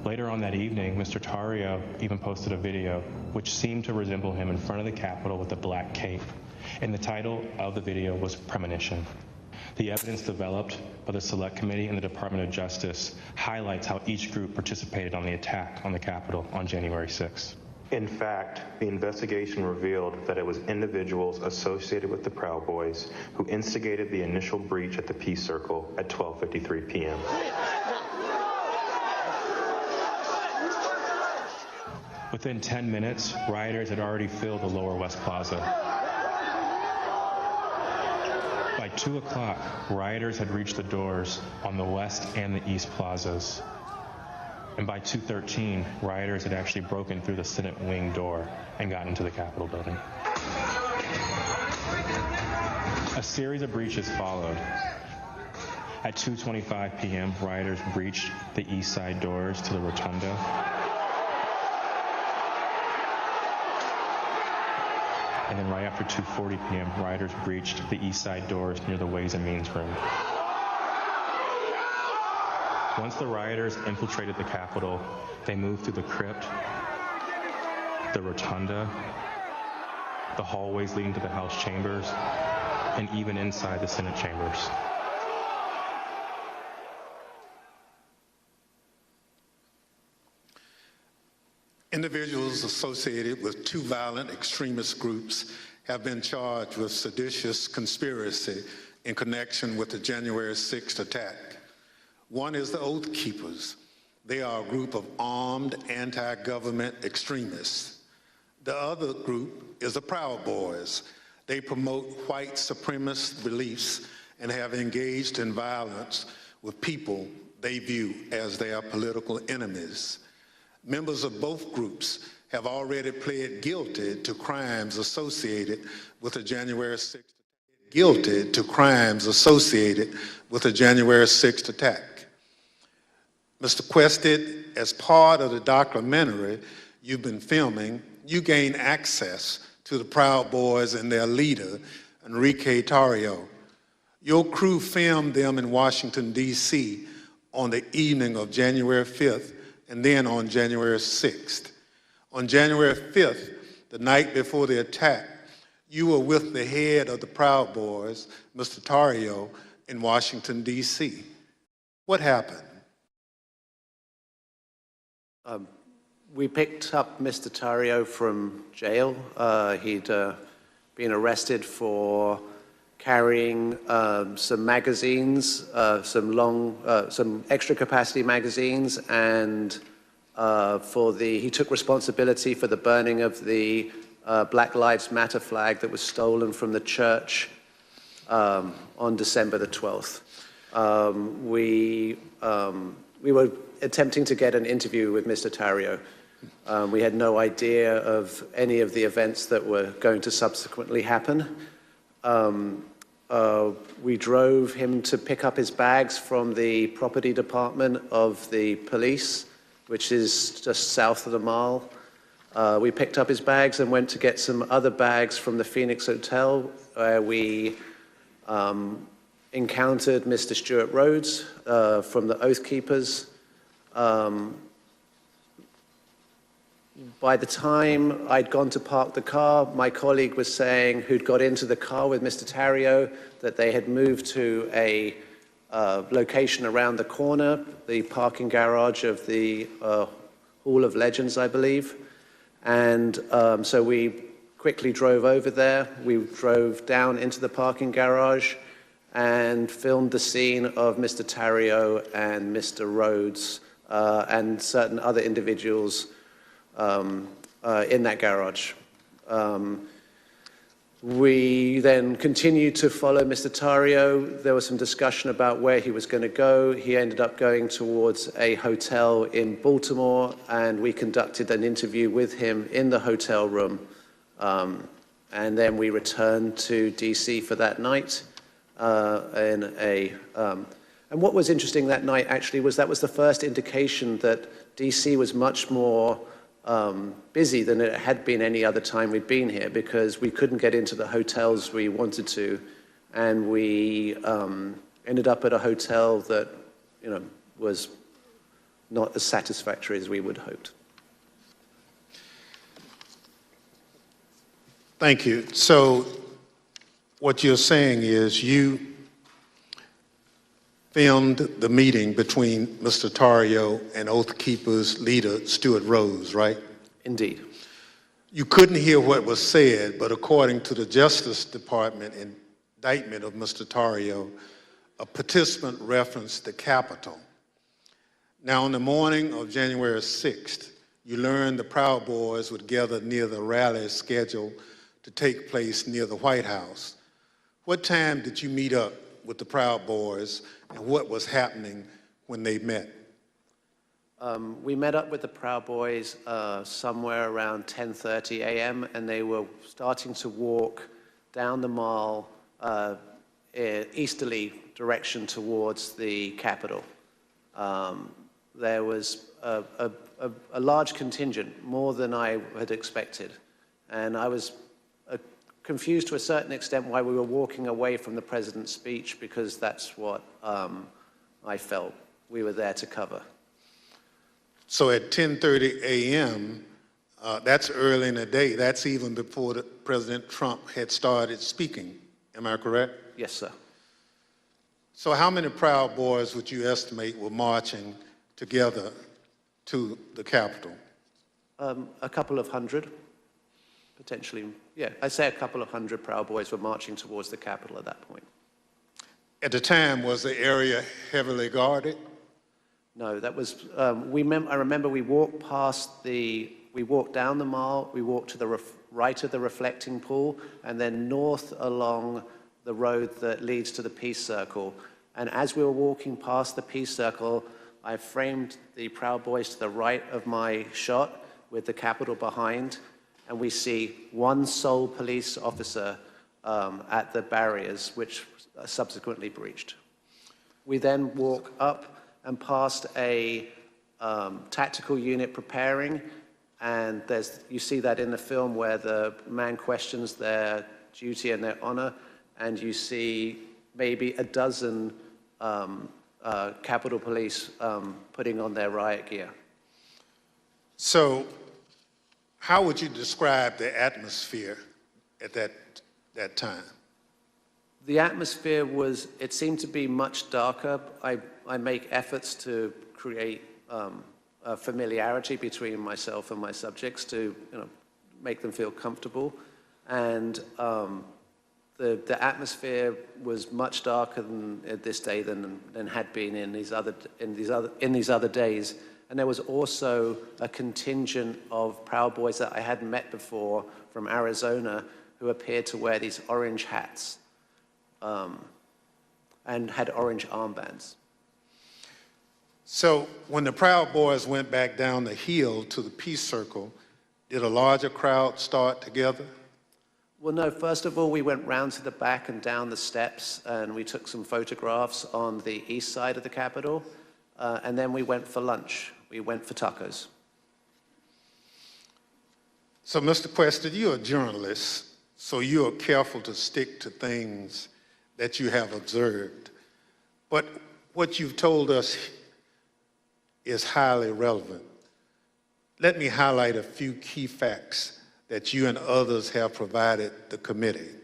Later on that evening, Mr. Tarrio even posted a video which seemed to resemble him in front of the Capitol with a black cape, and the title of the video was Premonition. The evidence developed by the Select Committee and the Department of Justice highlights how each group participated on the attack on the Capitol on January 6th. In fact, the investigation revealed that it was individuals associated with the Proud Boys who instigated the initial breach at the Peace Circle at 12:53 p.m. Within 10 minutes, rioters had already filled the Lower West Plaza. By 2 o'clock, rioters had reached the doors on the West and the East Plazas. And by 2:13, rioters had actually broken through the Senate wing door and gotten into the Capitol building. A series of breaches followed. At 2:25 p.m., rioters breached the east side doors to the Rotunda. And then right after 2:40 p.m., rioters breached the east side doors near the Ways and Means room. Once the rioters infiltrated the Capitol, they moved through the crypt, the rotunda, the hallways leading to the House chambers, and even inside the Senate chambers. Individuals associated with two violent extremist groups have been charged with seditious conspiracy in connection with the January 6th attack. One is the Oath Keepers. They are a group of armed anti-government extremists. The other group is the Proud Boys. They promote white supremacist beliefs and have engaged in violence with people they view as their political enemies. Members of both groups have already pled guilty to crimes associated with the January 6th attack. Mr. Quested, as part of the documentary you've been filming, you gained access to the Proud Boys and their leader, Enrique Tarrio. Your crew filmed them in Washington, D.C. on the evening of January 5th and then on January 6th. On January 5th, the night before the attack, you were with the head of the Proud Boys, Mr. Tarrio, in Washington, D.C. What happened? We picked up Mr. Tarrio from jail. He'd been arrested for carrying some magazines, some extra capacity magazines, and he took responsibility for the burning of the Black Lives Matter flag that was stolen from the church on December the 12th. We were attempting to get an interview with Mr. Tarrio. We had no idea of any of the events that were going to subsequently happen. We drove him to pick up his bags from the property department of the police, which is just south of the mall. We picked up his bags and went to get some other bags from the Phoenix Hotel, where we encountered Mr. Stuart Rhodes from the Oath Keepers. By the time I'd gone to park the car, my colleague was saying, who'd got into the car with Mr. Tarrio, that they had moved to a location around the corner, the parking garage of the Hall of Legends, I believe. And so we quickly drove over there. We drove down into the parking garage and filmed the scene of Mr. Tarrio and Mr. Rhodes and certain other individuals in that garage. We then continued to follow Mr. Tarrio. There was some discussion about where he was going to go. He ended up going towards a hotel in Baltimore, and we conducted an interview with him in the hotel room. And then we returned to DC for that night. And what was interesting that night actually was that was the first indication that DC was much more busy than it had been any other time we'd been here, because we couldn't get into the hotels we wanted to, and we ended up at a hotel that, was not as satisfactory as we would have hoped. Thank you. So what you're saying is you filmed the meeting between Mr. Tarrio and Oath Keepers leader Stuart Rhodes, right? Indeed. You couldn't hear what was said, but according to the Justice Department indictment of Mr. Tarrio, a participant referenced the Capitol. Now, on the morning of January 6th, you learned the Proud Boys would gather near the rally scheduled to take place near the White House. What time did you meet up with the Proud Boys, and what was happening when they met? We met up with the Proud Boys somewhere around 10:30 a.m. and they were starting to walk down the mall easterly direction towards the Capitol. There was a large contingent, more than I had expected, and I was confused to a certain extent why we were walking away from the president's speech, because that's what I felt we were there to cover. So at 10:30 a.m., that's early in the day. That's even before President Trump had started speaking. Am I correct? Yes, sir. So how many Proud Boys would you estimate were marching together to the Capitol? A couple of hundred, potentially. Yeah, I'd say a couple of hundred Proud Boys were marching towards the Capitol at that point. At the time, was the area heavily guarded? No, that was, I remember we walked we walked down the mall, we walked to the right of the reflecting pool, and then north along the road that leads to the Peace Circle. And as we were walking past the Peace Circle, I framed the Proud Boys to the right of my shot with the Capitol behind, and we see one sole police officer at the barriers, which subsequently breached. We then walk up and past a tactical unit preparing, and you see that in the film where the man questions their duty and their honor, and you see maybe a dozen Capitol Police putting on their riot gear. So how would you describe the atmosphere at that time? The atmosphere it seemed to be much darker. I make efforts to create a familiarity between myself and my subjects to make them feel comfortable. And the atmosphere was much darker this day than had been in these other days. And there was also a contingent of Proud Boys that I hadn't met before from Arizona who appeared to wear these orange hats and had orange armbands. So when the Proud Boys went back down the hill to the Peace Circle, did a larger crowd start together? Well, no. First of all, we went round to the back and down the steps, and we took some photographs on the east side of the Capitol, and then we went for lunch. We went for tacos. So, Mr. Questa, you're a journalist, so you are careful to stick to things that you have observed. But what you've told us is highly relevant. Let me highlight a few key facts that you and others have provided the committee.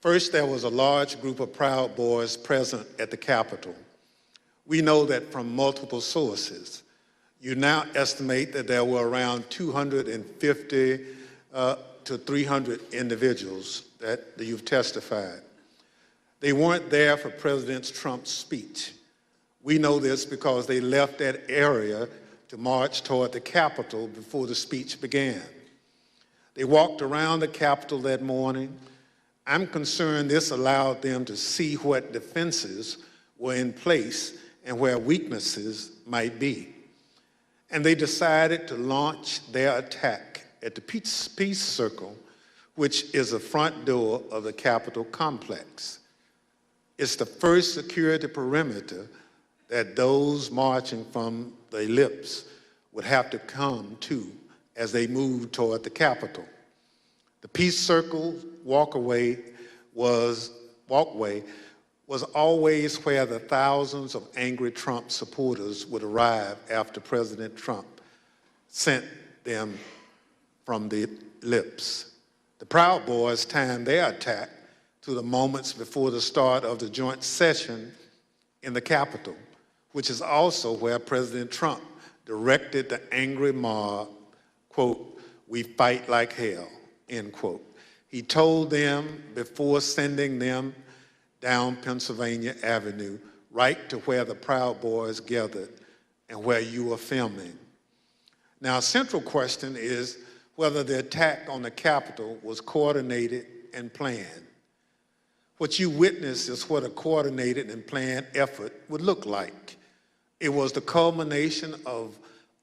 First, there was a large group of Proud Boys present at the Capitol. We know that from multiple sources. You now estimate that there were around 250 to 300 individuals that you've testified. They weren't there for President Trump's speech. We know this because they left that area to march toward the Capitol before the speech began. They walked around the Capitol that morning. I'm concerned this allowed them to see what defenses were in place and where weaknesses might be. And they decided to launch their attack at the Peace Circle, which is the front door of the Capitol complex. It's the first security perimeter that those marching from the ellipse would have to come to as they moved toward the Capitol. The Peace Circle walkway was always where the thousands of angry Trump supporters would arrive after President Trump sent them from the ellipse. The Proud Boys timed their attack to the moments before the start of the joint session in the Capitol, which is also where President Trump directed the angry mob, quote, "We fight like hell," end quote. He told them before sending them down Pennsylvania Avenue, right to where the Proud Boys gathered and where you were filming. Now, a central question is whether the attack on the Capitol was coordinated and planned. What you witnessed is what a coordinated and planned effort would look like. It was the culmination of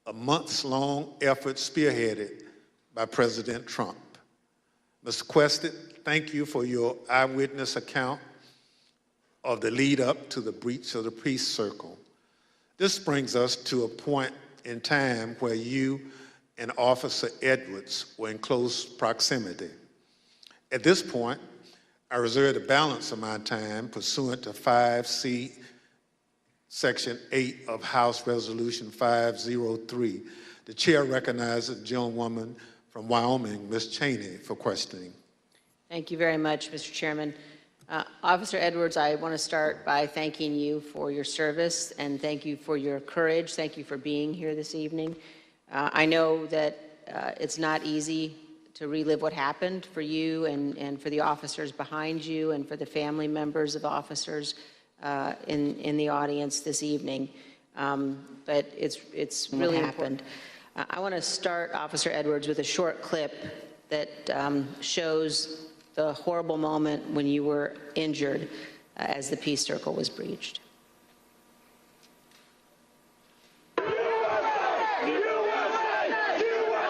a months-long effort spearheaded by President Trump. Mr. Questa, thank you for your eyewitness account of the lead up to the breach of the Peace Circle. This brings us to a point in time where you and Officer Edwards were in close proximity. At this point, I reserve the balance of my time pursuant to 5C, Section 8 of House Resolution 503. The chair recognizes the gentlewoman from Wyoming, Ms. Cheney, for questioning. Thank you very much, Mr. Chairman. Officer Edwards, I want to start by thanking you for your service and thank you for your courage. Thank you for being here this evening. I know that it's not easy to relive what happened for you and for the officers behind you and for the family members of officers in the audience this evening, but it's really happened. I want to start, Officer Edwards, with a short clip that shows the horrible moment when you were injured as the Peace Circle was breached. USA! USA!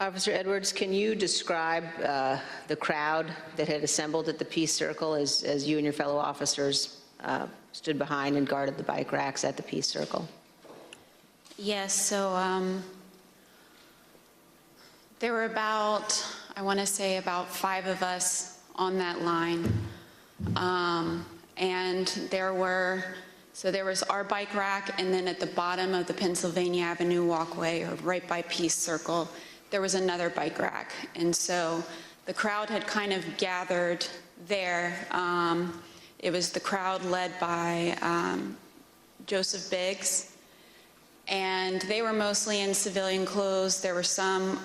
Officer Edwards, can you describe the crowd that had assembled at the Peace Circle as you and your fellow officers stood behind and guarded the bike racks at the Peace Circle? Yes, so there were about, I want to say about 5 of us on that line. And there was our bike rack, and then at the bottom of the Pennsylvania Avenue walkway, or right by Peace Circle, there was another bike rack. And so the crowd had kind of gathered there. It was the crowd led by Joseph Biggs, and they were mostly in civilian clothes. There were some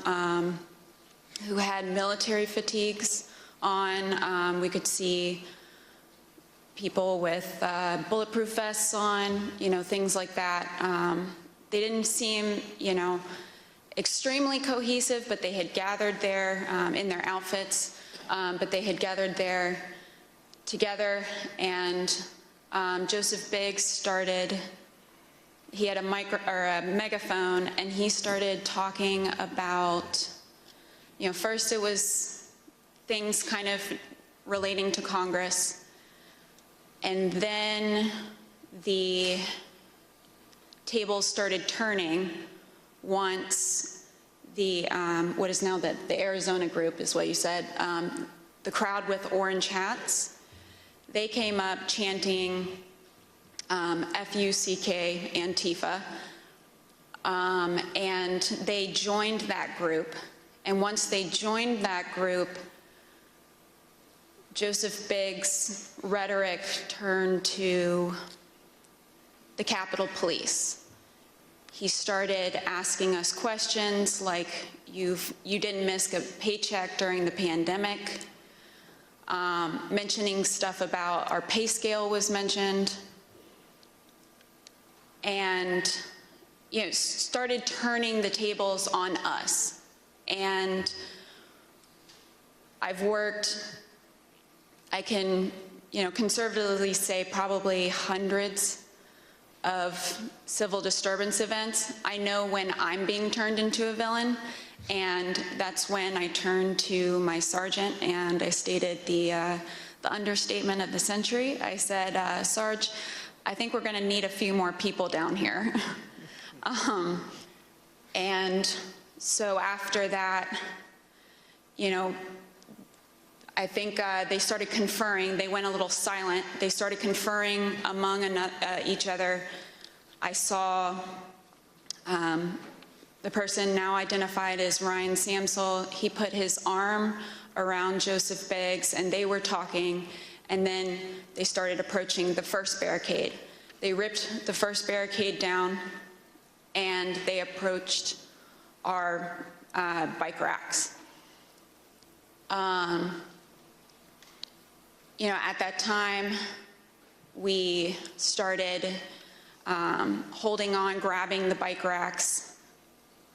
who had military fatigues on. We could see people with bulletproof vests on, things like that. They didn't seem, extremely cohesive, but they had gathered there in their outfits, but they had gathered there together, and Joseph Biggs started, he had a megaphone, and he started talking about, first it was things kind of relating to Congress, and then the tables started turning once the, what is now the Arizona group is what you said, the crowd with orange hats, they came up chanting F-U-C-K, Antifa, and they joined that group. And once they joined that group, Joseph Biggs' rhetoric turned to the Capitol Police. He started asking us questions like, you didn't miss a paycheck during the pandemic. Mentioning stuff about our pay scale was mentioned. And, started turning the tables on us. And I've worked, I can, conservatively say probably hundreds of civil disturbance events. I know when I'm being turned into a villain, and that's when I turned to my sergeant and I stated the understatement of the century. I said, Sarge, I think we're gonna need a few more people down here. And so after that, I think they started conferring. They went a little silent. They started conferring among each other. I saw the person now identified as Ryan Samsel. He put his arm around Joseph Biggs, and they were talking, and then they started approaching the first barricade. They ripped the first barricade down, and they approached our bike racks. At that time, we started holding on, grabbing the bike racks.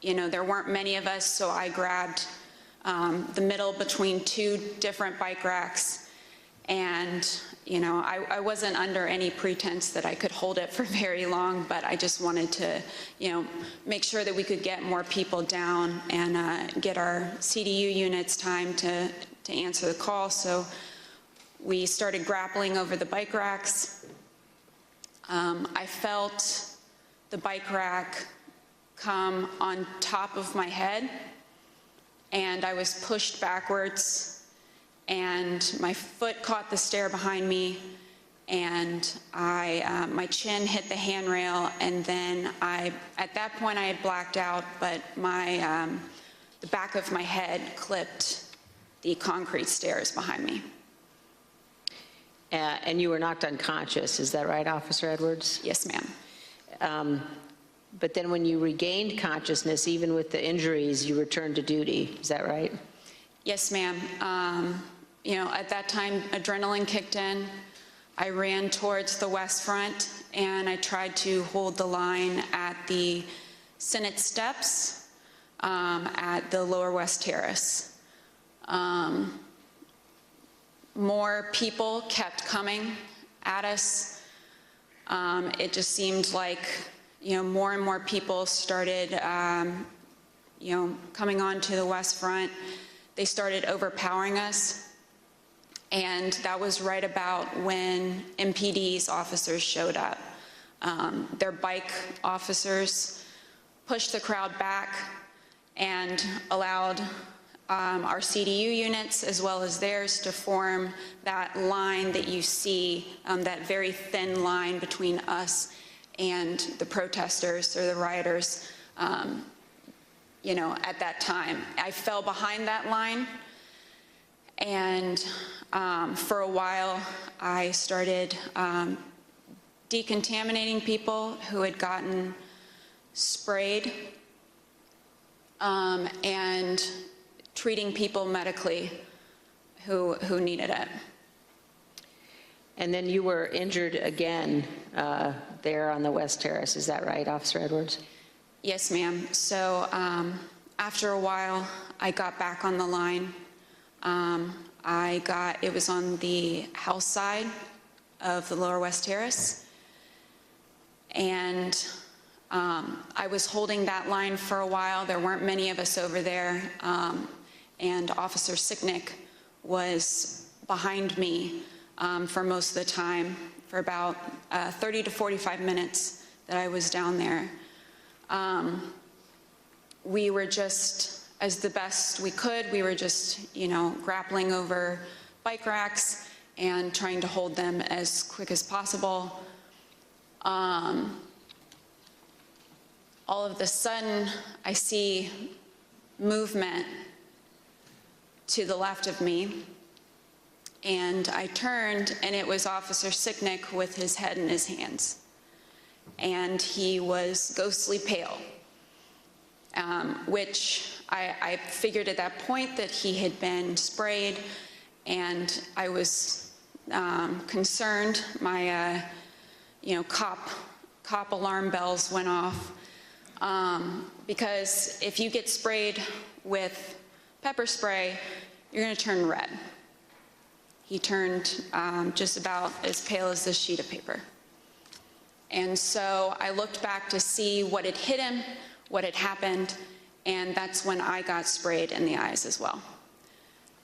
There weren't many of us, so I grabbed the middle between 2 different bike racks. And, I wasn't under any pretense that I could hold it for very long, but I just wanted to, make sure that we could get more people down and get our CDU units time to answer the call. So we started grappling over the bike racks. I felt the bike rack come on top of my head, and I was pushed backwards, and my foot caught the stair behind me, and my chin hit the handrail, and then at that point I had blacked out, but the back of my head clipped the concrete stairs behind me. And you were knocked unconscious, is that right, Officer Edwards? Yes, ma'am. But then when you regained consciousness, even with the injuries, you returned to duty, is that right? Yes, ma'am. At that time, adrenaline kicked in. I ran towards the West Front, and I tried to hold the line at the Senate steps at the Lower West Terrace. More people kept coming at us. It just seemed like, more and more people started coming onto the West Front, they started overpowering us. And that was right about when MPD's officers showed up. Their bike officers pushed the crowd back and allowed our CDU units as well as theirs to form that line that you see, that very thin line between us and the protesters or the rioters, at that time. I fell behind that line, and for a while I started decontaminating people who had gotten sprayed and treating people medically who needed it. And then you were injured again there on the West Terrace, is that right, Officer Edwards? Yes, ma'am. So after a while, I got back on the line. It was on the house side of the Lower West Terrace. And I was holding that line for a while. There weren't many of us over there. And Officer Sicknick was behind me for most of the time, for about 30 to 45 minutes that I was down there. We were just, as the best we could, we were just, grappling over bike racks and trying to hold them as quick as possible. All of a sudden, I see movement to the left of me, and I turned, and it was Officer Sicknick with his head in his hands. And he was ghostly pale, which I figured at that point that he had been sprayed, and I was concerned. My, cop alarm bells went off, because if you get sprayed with pepper spray, you're going to turn red. He turned just about as pale as this sheet of paper. And so I looked back to see what had hit him, what had happened, and that's when I got sprayed in the eyes as well.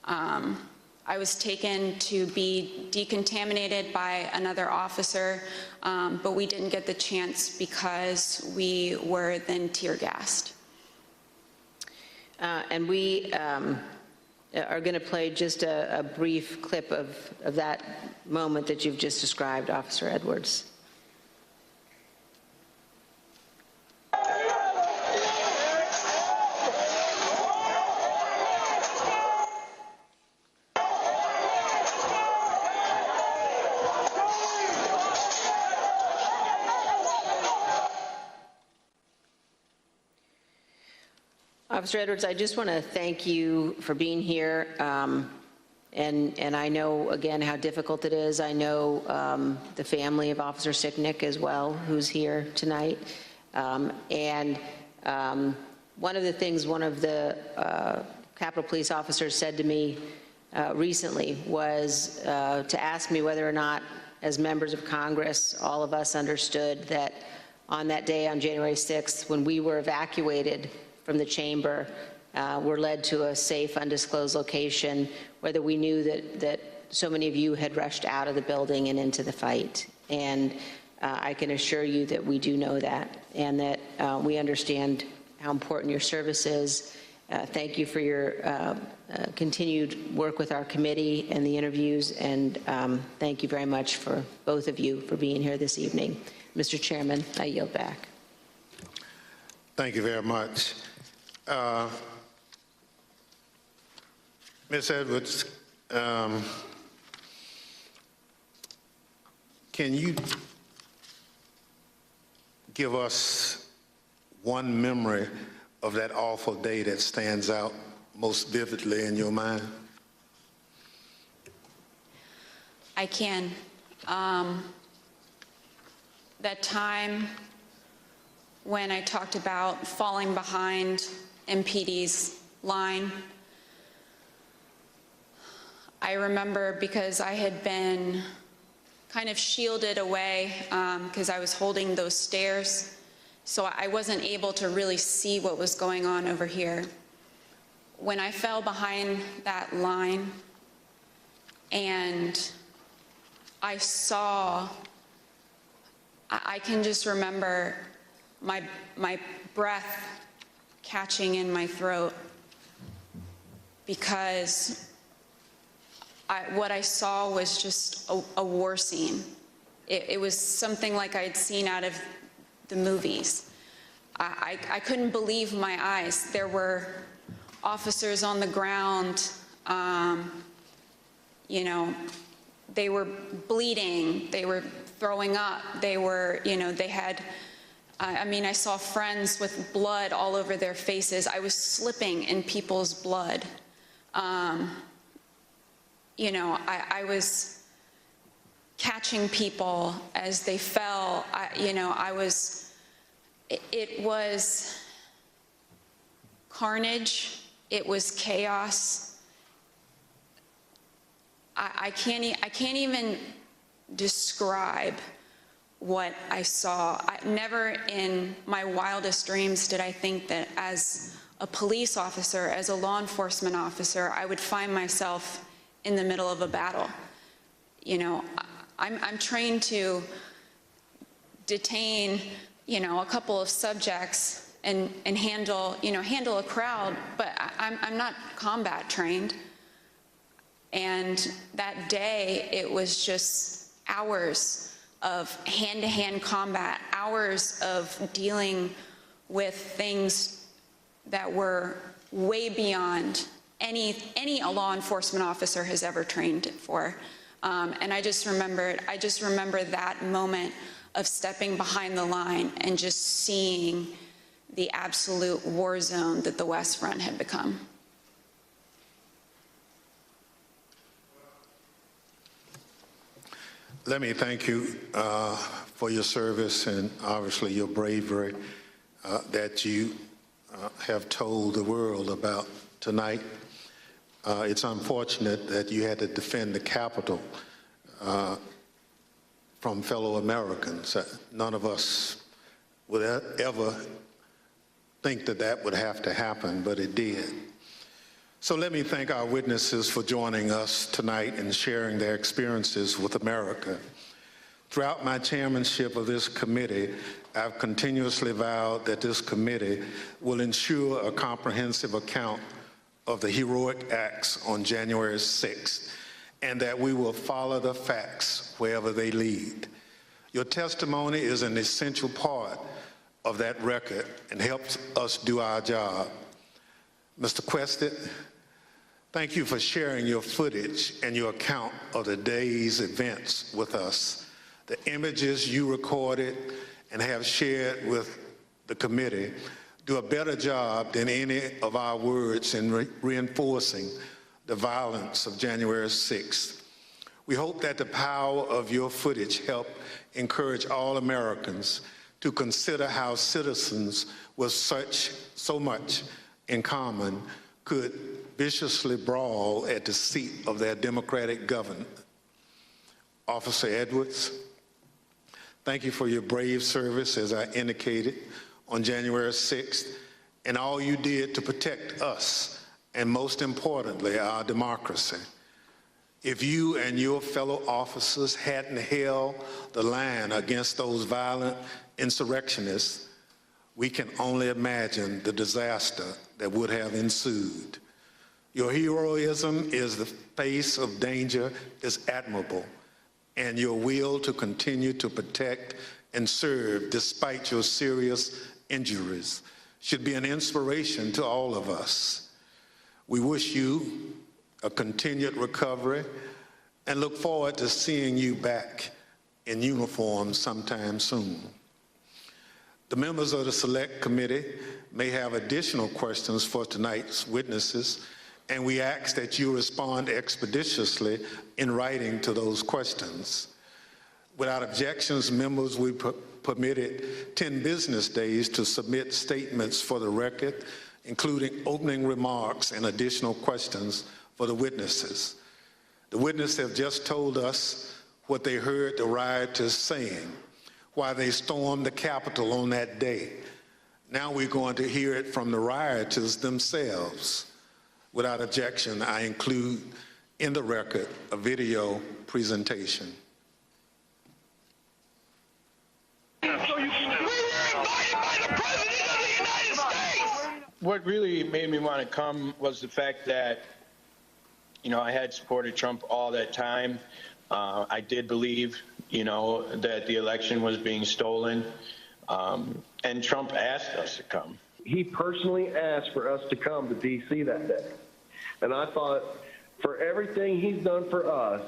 I was taken to be decontaminated by another officer, but we didn't get the chance because we were then tear gassed. And we are going to play just a brief clip of that moment that you've just described, Officer Edwards. Officer Edwards, I just want to thank you for being here. And I know, again, how difficult it is. I know the family of Officer Sicknick as well, who's here tonight. One of the things one of the Capitol Police officers said to me recently was to ask me whether or not, as members of Congress, all of us understood that on that day, on January 6th, when we were evacuated from the chamber, were led to a safe, undisclosed location, whether we knew that so many of you had rushed out of the building and into the fight. And I can assure you that we do know that, and that we understand how important your service is. Thank you for your continued work with our committee and the interviews, and thank you very much for both of you for being here this evening. Mr. Chairman, I yield back. Thank you very much. Ms. Edwards, can you give us one memory of that awful day that stands out most vividly in your mind? I can. That time when I talked about falling behind MPD's line, I remember because I had been kind of shielded away because I was holding those stairs so I wasn't able to really see what was going on over here. When I fell behind that line and I saw, I can just remember my breath catching in my throat, because what I saw was just a war scene. It was something like I'd seen out of the movies. I couldn't believe my eyes. There were officers on the ground, you know, they were bleeding, they were throwing up, they were, you know, they had, I mean, I saw friends with blood all over their faces. I was slipping in people's blood. You know, I was catching people as they fell. You know, it was carnage. It was chaos. I can't even describe what I saw. Never in my wildest dreams did I think that as a police officer, as a law enforcement officer, I would find myself in the middle of a battle. You know, I'm trained to detain, you know, a couple of subjects and handle a crowd, but I'm not combat trained. And that day, it was just hours of hand-to-hand combat, hours of dealing with things that were way beyond any law enforcement officer has ever trained for. And I just remember that moment of stepping behind the line and just seeing the absolute war zone that the West Front had become. Let me thank you for your service and obviously your bravery that you have told the world about tonight. It's unfortunate that you had to defend the Capitol from fellow Americans. None of us would ever think that that would have to happen, but it did. So let me thank our witnesses for joining us tonight and sharing their experiences with America. Throughout my chairmanship of this committee, I've continuously vowed that this committee will ensure a comprehensive account of the heroic acts on January 6th, and that we will follow the facts wherever they lead. Your testimony is an essential part of that record and helps us do our job. Mr. Quested, thank you for sharing your footage and your account of the day's events with us. The images you recorded and have shared with the committee do a better job than any of our words in reinforcing the violence of January 6th. We hope that the power of your footage help encourage all Americans to consider how citizens with so much in common could viciously brawl at the seat of their democratic government. Officer Edwards, thank you for your brave service, as I indicated, on January 6th, and all you did to protect us, and most importantly, our democracy. If you and your fellow officers hadn't held the line against those violent insurrectionists, we can only imagine the disaster that would have ensued. Your heroism in the face of danger is admirable, and your will to continue to protect and serve despite your serious injuries should be an inspiration to all of us. We wish you a continued recovery and look forward to seeing you back in uniform sometime soon. The members of the Select Committee may have additional questions for tonight's witnesses, and we ask that you respond expeditiously in writing to those questions. Without objections, members will be permitted 10 business days to submit statements for the record, including opening remarks and additional questions for the witnesses. The witnesses have just told us what they heard the rioters saying. why they stormed the Capitol on that day. Now we're going to hear it from the rioters themselves. Without objection, I include in the record a video presentation. What really made me want to come was the fact that, you know, I had supported Trump all that time. I did believe, you know, that the election was being stolen, and Trump asked us to come. He personally asked for us to come to D.C. that day. And I thought, for everything he's done for us,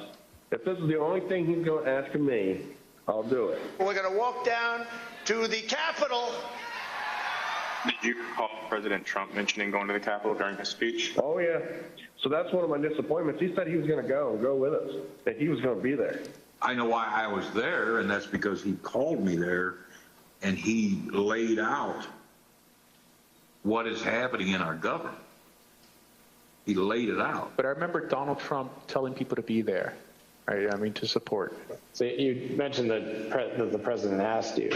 if this is the only thing he's going to ask of me, I'll do it. We're going to walk down to the Capitol. Did you recall President Trump mentioning going to the Capitol during his speech? Oh, yeah. So that's one of my disappointments. He said he was going to go with us, that he was going to be there. I know why I was there, and that's because he called me there, and he laid out what is happening in our government. He laid it out. But I remember Donald Trump telling people to be there, right? I mean, to support. So you mentioned that the president asked you.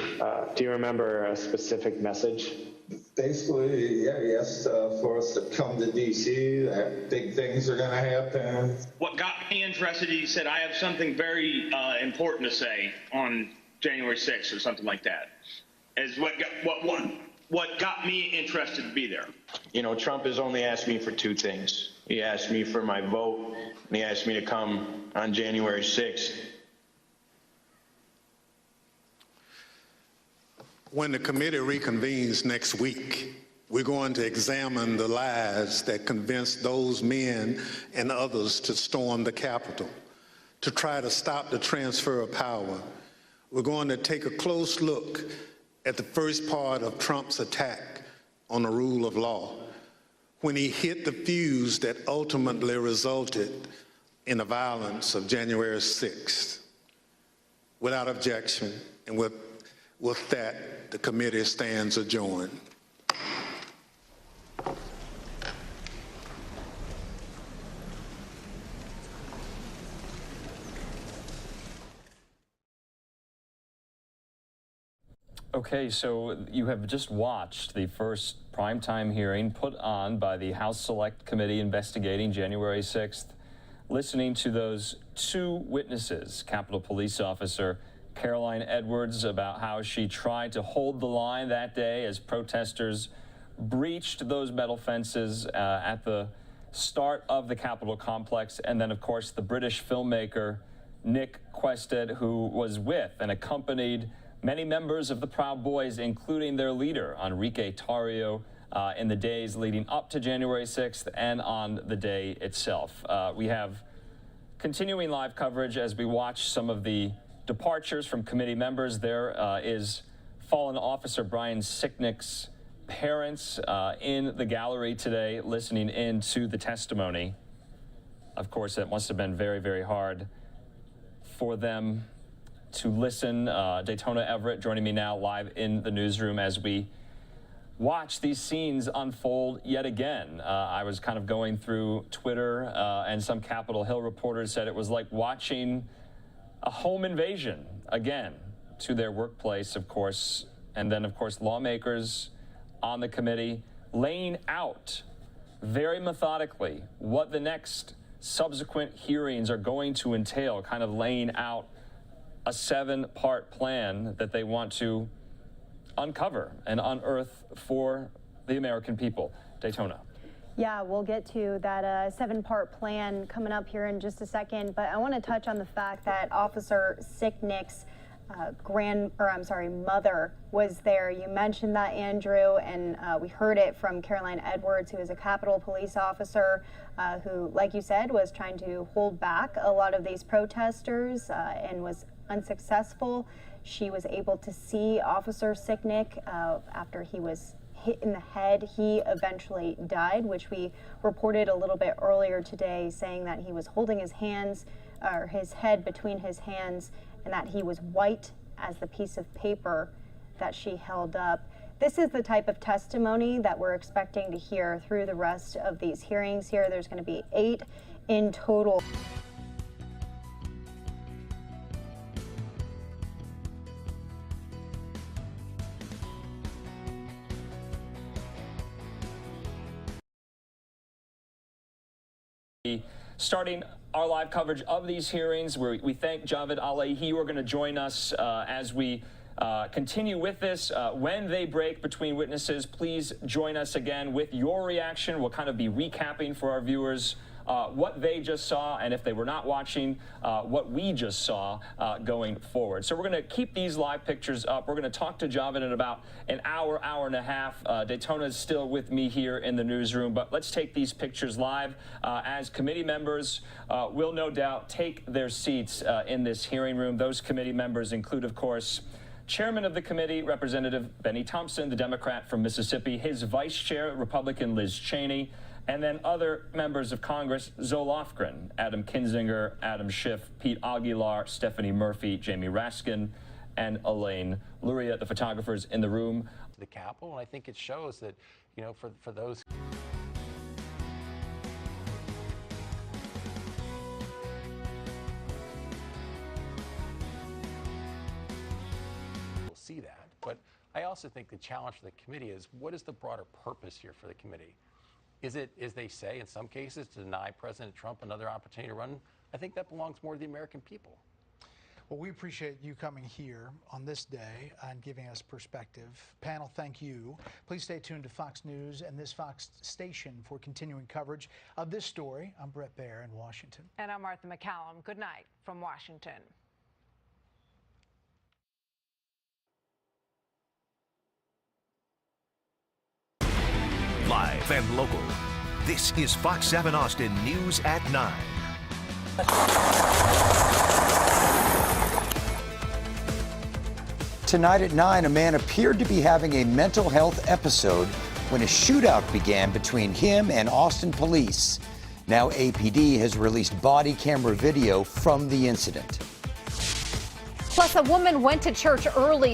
Do you remember a specific message? Basically, yeah, he asked for us to come to D.C., that big things are going to happen. What got me interested, he said, I have something very important to say on January 6th or something like that, is what got me interested to be there. You know, Trump has only asked me for two things. He asked me for my vote, and he asked me to come on January 6th. When the committee reconvenes next week, we're going to examine the lies that convinced those men and others to storm the Capitol, to try to stop the transfer of power. We're going to take a close look at the first part of Trump's attack on the rule of law, when he hit the fuse that ultimately resulted in the violence of January 6th. Without objection, and with that, the committee stands adjourned. Okay, so you have just watched the first primetime hearing put on by the House Select Committee investigating January 6th, listening to those two witnesses, Capitol Police Officer Caroline Edwards, about how she tried to hold the line that day as protesters breached those metal fences at the start of the Capitol complex, and then, of course, the British filmmaker Nick Quested, who was with and accompanied many members of the Proud Boys, including their leader, Enrique Tarrio, in the days leading up to January 6th and on the day itself. We have continuing live coverage as we watch some of the departures from committee members. There is fallen officer Brian Sicknick's parents in the gallery today listening in to the testimony. Of course, it must have been very, very hard for them to listen. Daytona Everett joining me now live in the newsroom as we watch these scenes unfold yet again. I was kind of going through Twitter, and some Capitol Hill reporters said it was like watching a home invasion again to their workplace, of course. And then, of course, lawmakers on the committee laying out very methodically what the next subsequent hearings are going to entail, kind of laying out a 7-part plan that they want to uncover and unearth for the American people. Daytona. Yeah, we'll get to that 7-part plan coming up here in just a second, but I want to touch on the fact that Officer Sicknick's mother was there. You mentioned that, Andrew, and we heard it from Caroline Edwards, who is a Capitol Police officer who, like you said, was trying to hold back a lot of these protesters and was unsuccessful. She was able to see Officer Sicknick after he was hit in the head. He eventually died, which we reported a little bit earlier today, saying that he was holding his hands or his head between his hands and that he was white as the piece of paper that she held up. This is the type of testimony that we're expecting to hear through the rest of these hearings here. There's going to be 8 in total. Starting our live coverage of these hearings, we thank Javed Alehi, who are going to join us as we continue with this. When they break between witnesses, please join us again with your reaction. We'll kind of be recapping for our viewers what they just saw, and if they were not watching, what we just saw going forward. So we're going to keep these live pictures up. We're going to talk to Javed in about an hour, hour and a half. Daytona is still with me here in the newsroom, but let's take these pictures live as committee members will no doubt take their seats in this hearing room. Those committee members include, of course, Chairman of the committee, Representative Benny Thompson, the Democrat from Mississippi, his Vice Chair, Republican Liz Cheney, and then other members of Congress, Zoe Lofgren, Adam Kinzinger, Adam Schiff, Pete Aguilar, Stephanie Murphy, Jamie Raskin, and Elaine Luria, the photographers in the room. The Capitol, and I think it shows that, you know, for those. See that, but I also think the challenge for the committee is, what is the broader purpose here for the committee? Is it, as they say in some cases, to deny President Trump another opportunity to run? I think that belongs more to the American people. Well, we appreciate you coming here on this day and giving us perspective. Panel, thank you. Please stay tuned to Fox News and this Fox station for continuing coverage of this story. I'm Brett Baer in Washington. And I'm Martha McCallum. Good night from Washington. Live and local. This is Fox 7 Austin News at 9. Tonight at 9, a man appeared to be having a mental health episode when a shootout began between him and Austin police. Now APD has released body camera video from the incident. Plus, a woman went to church early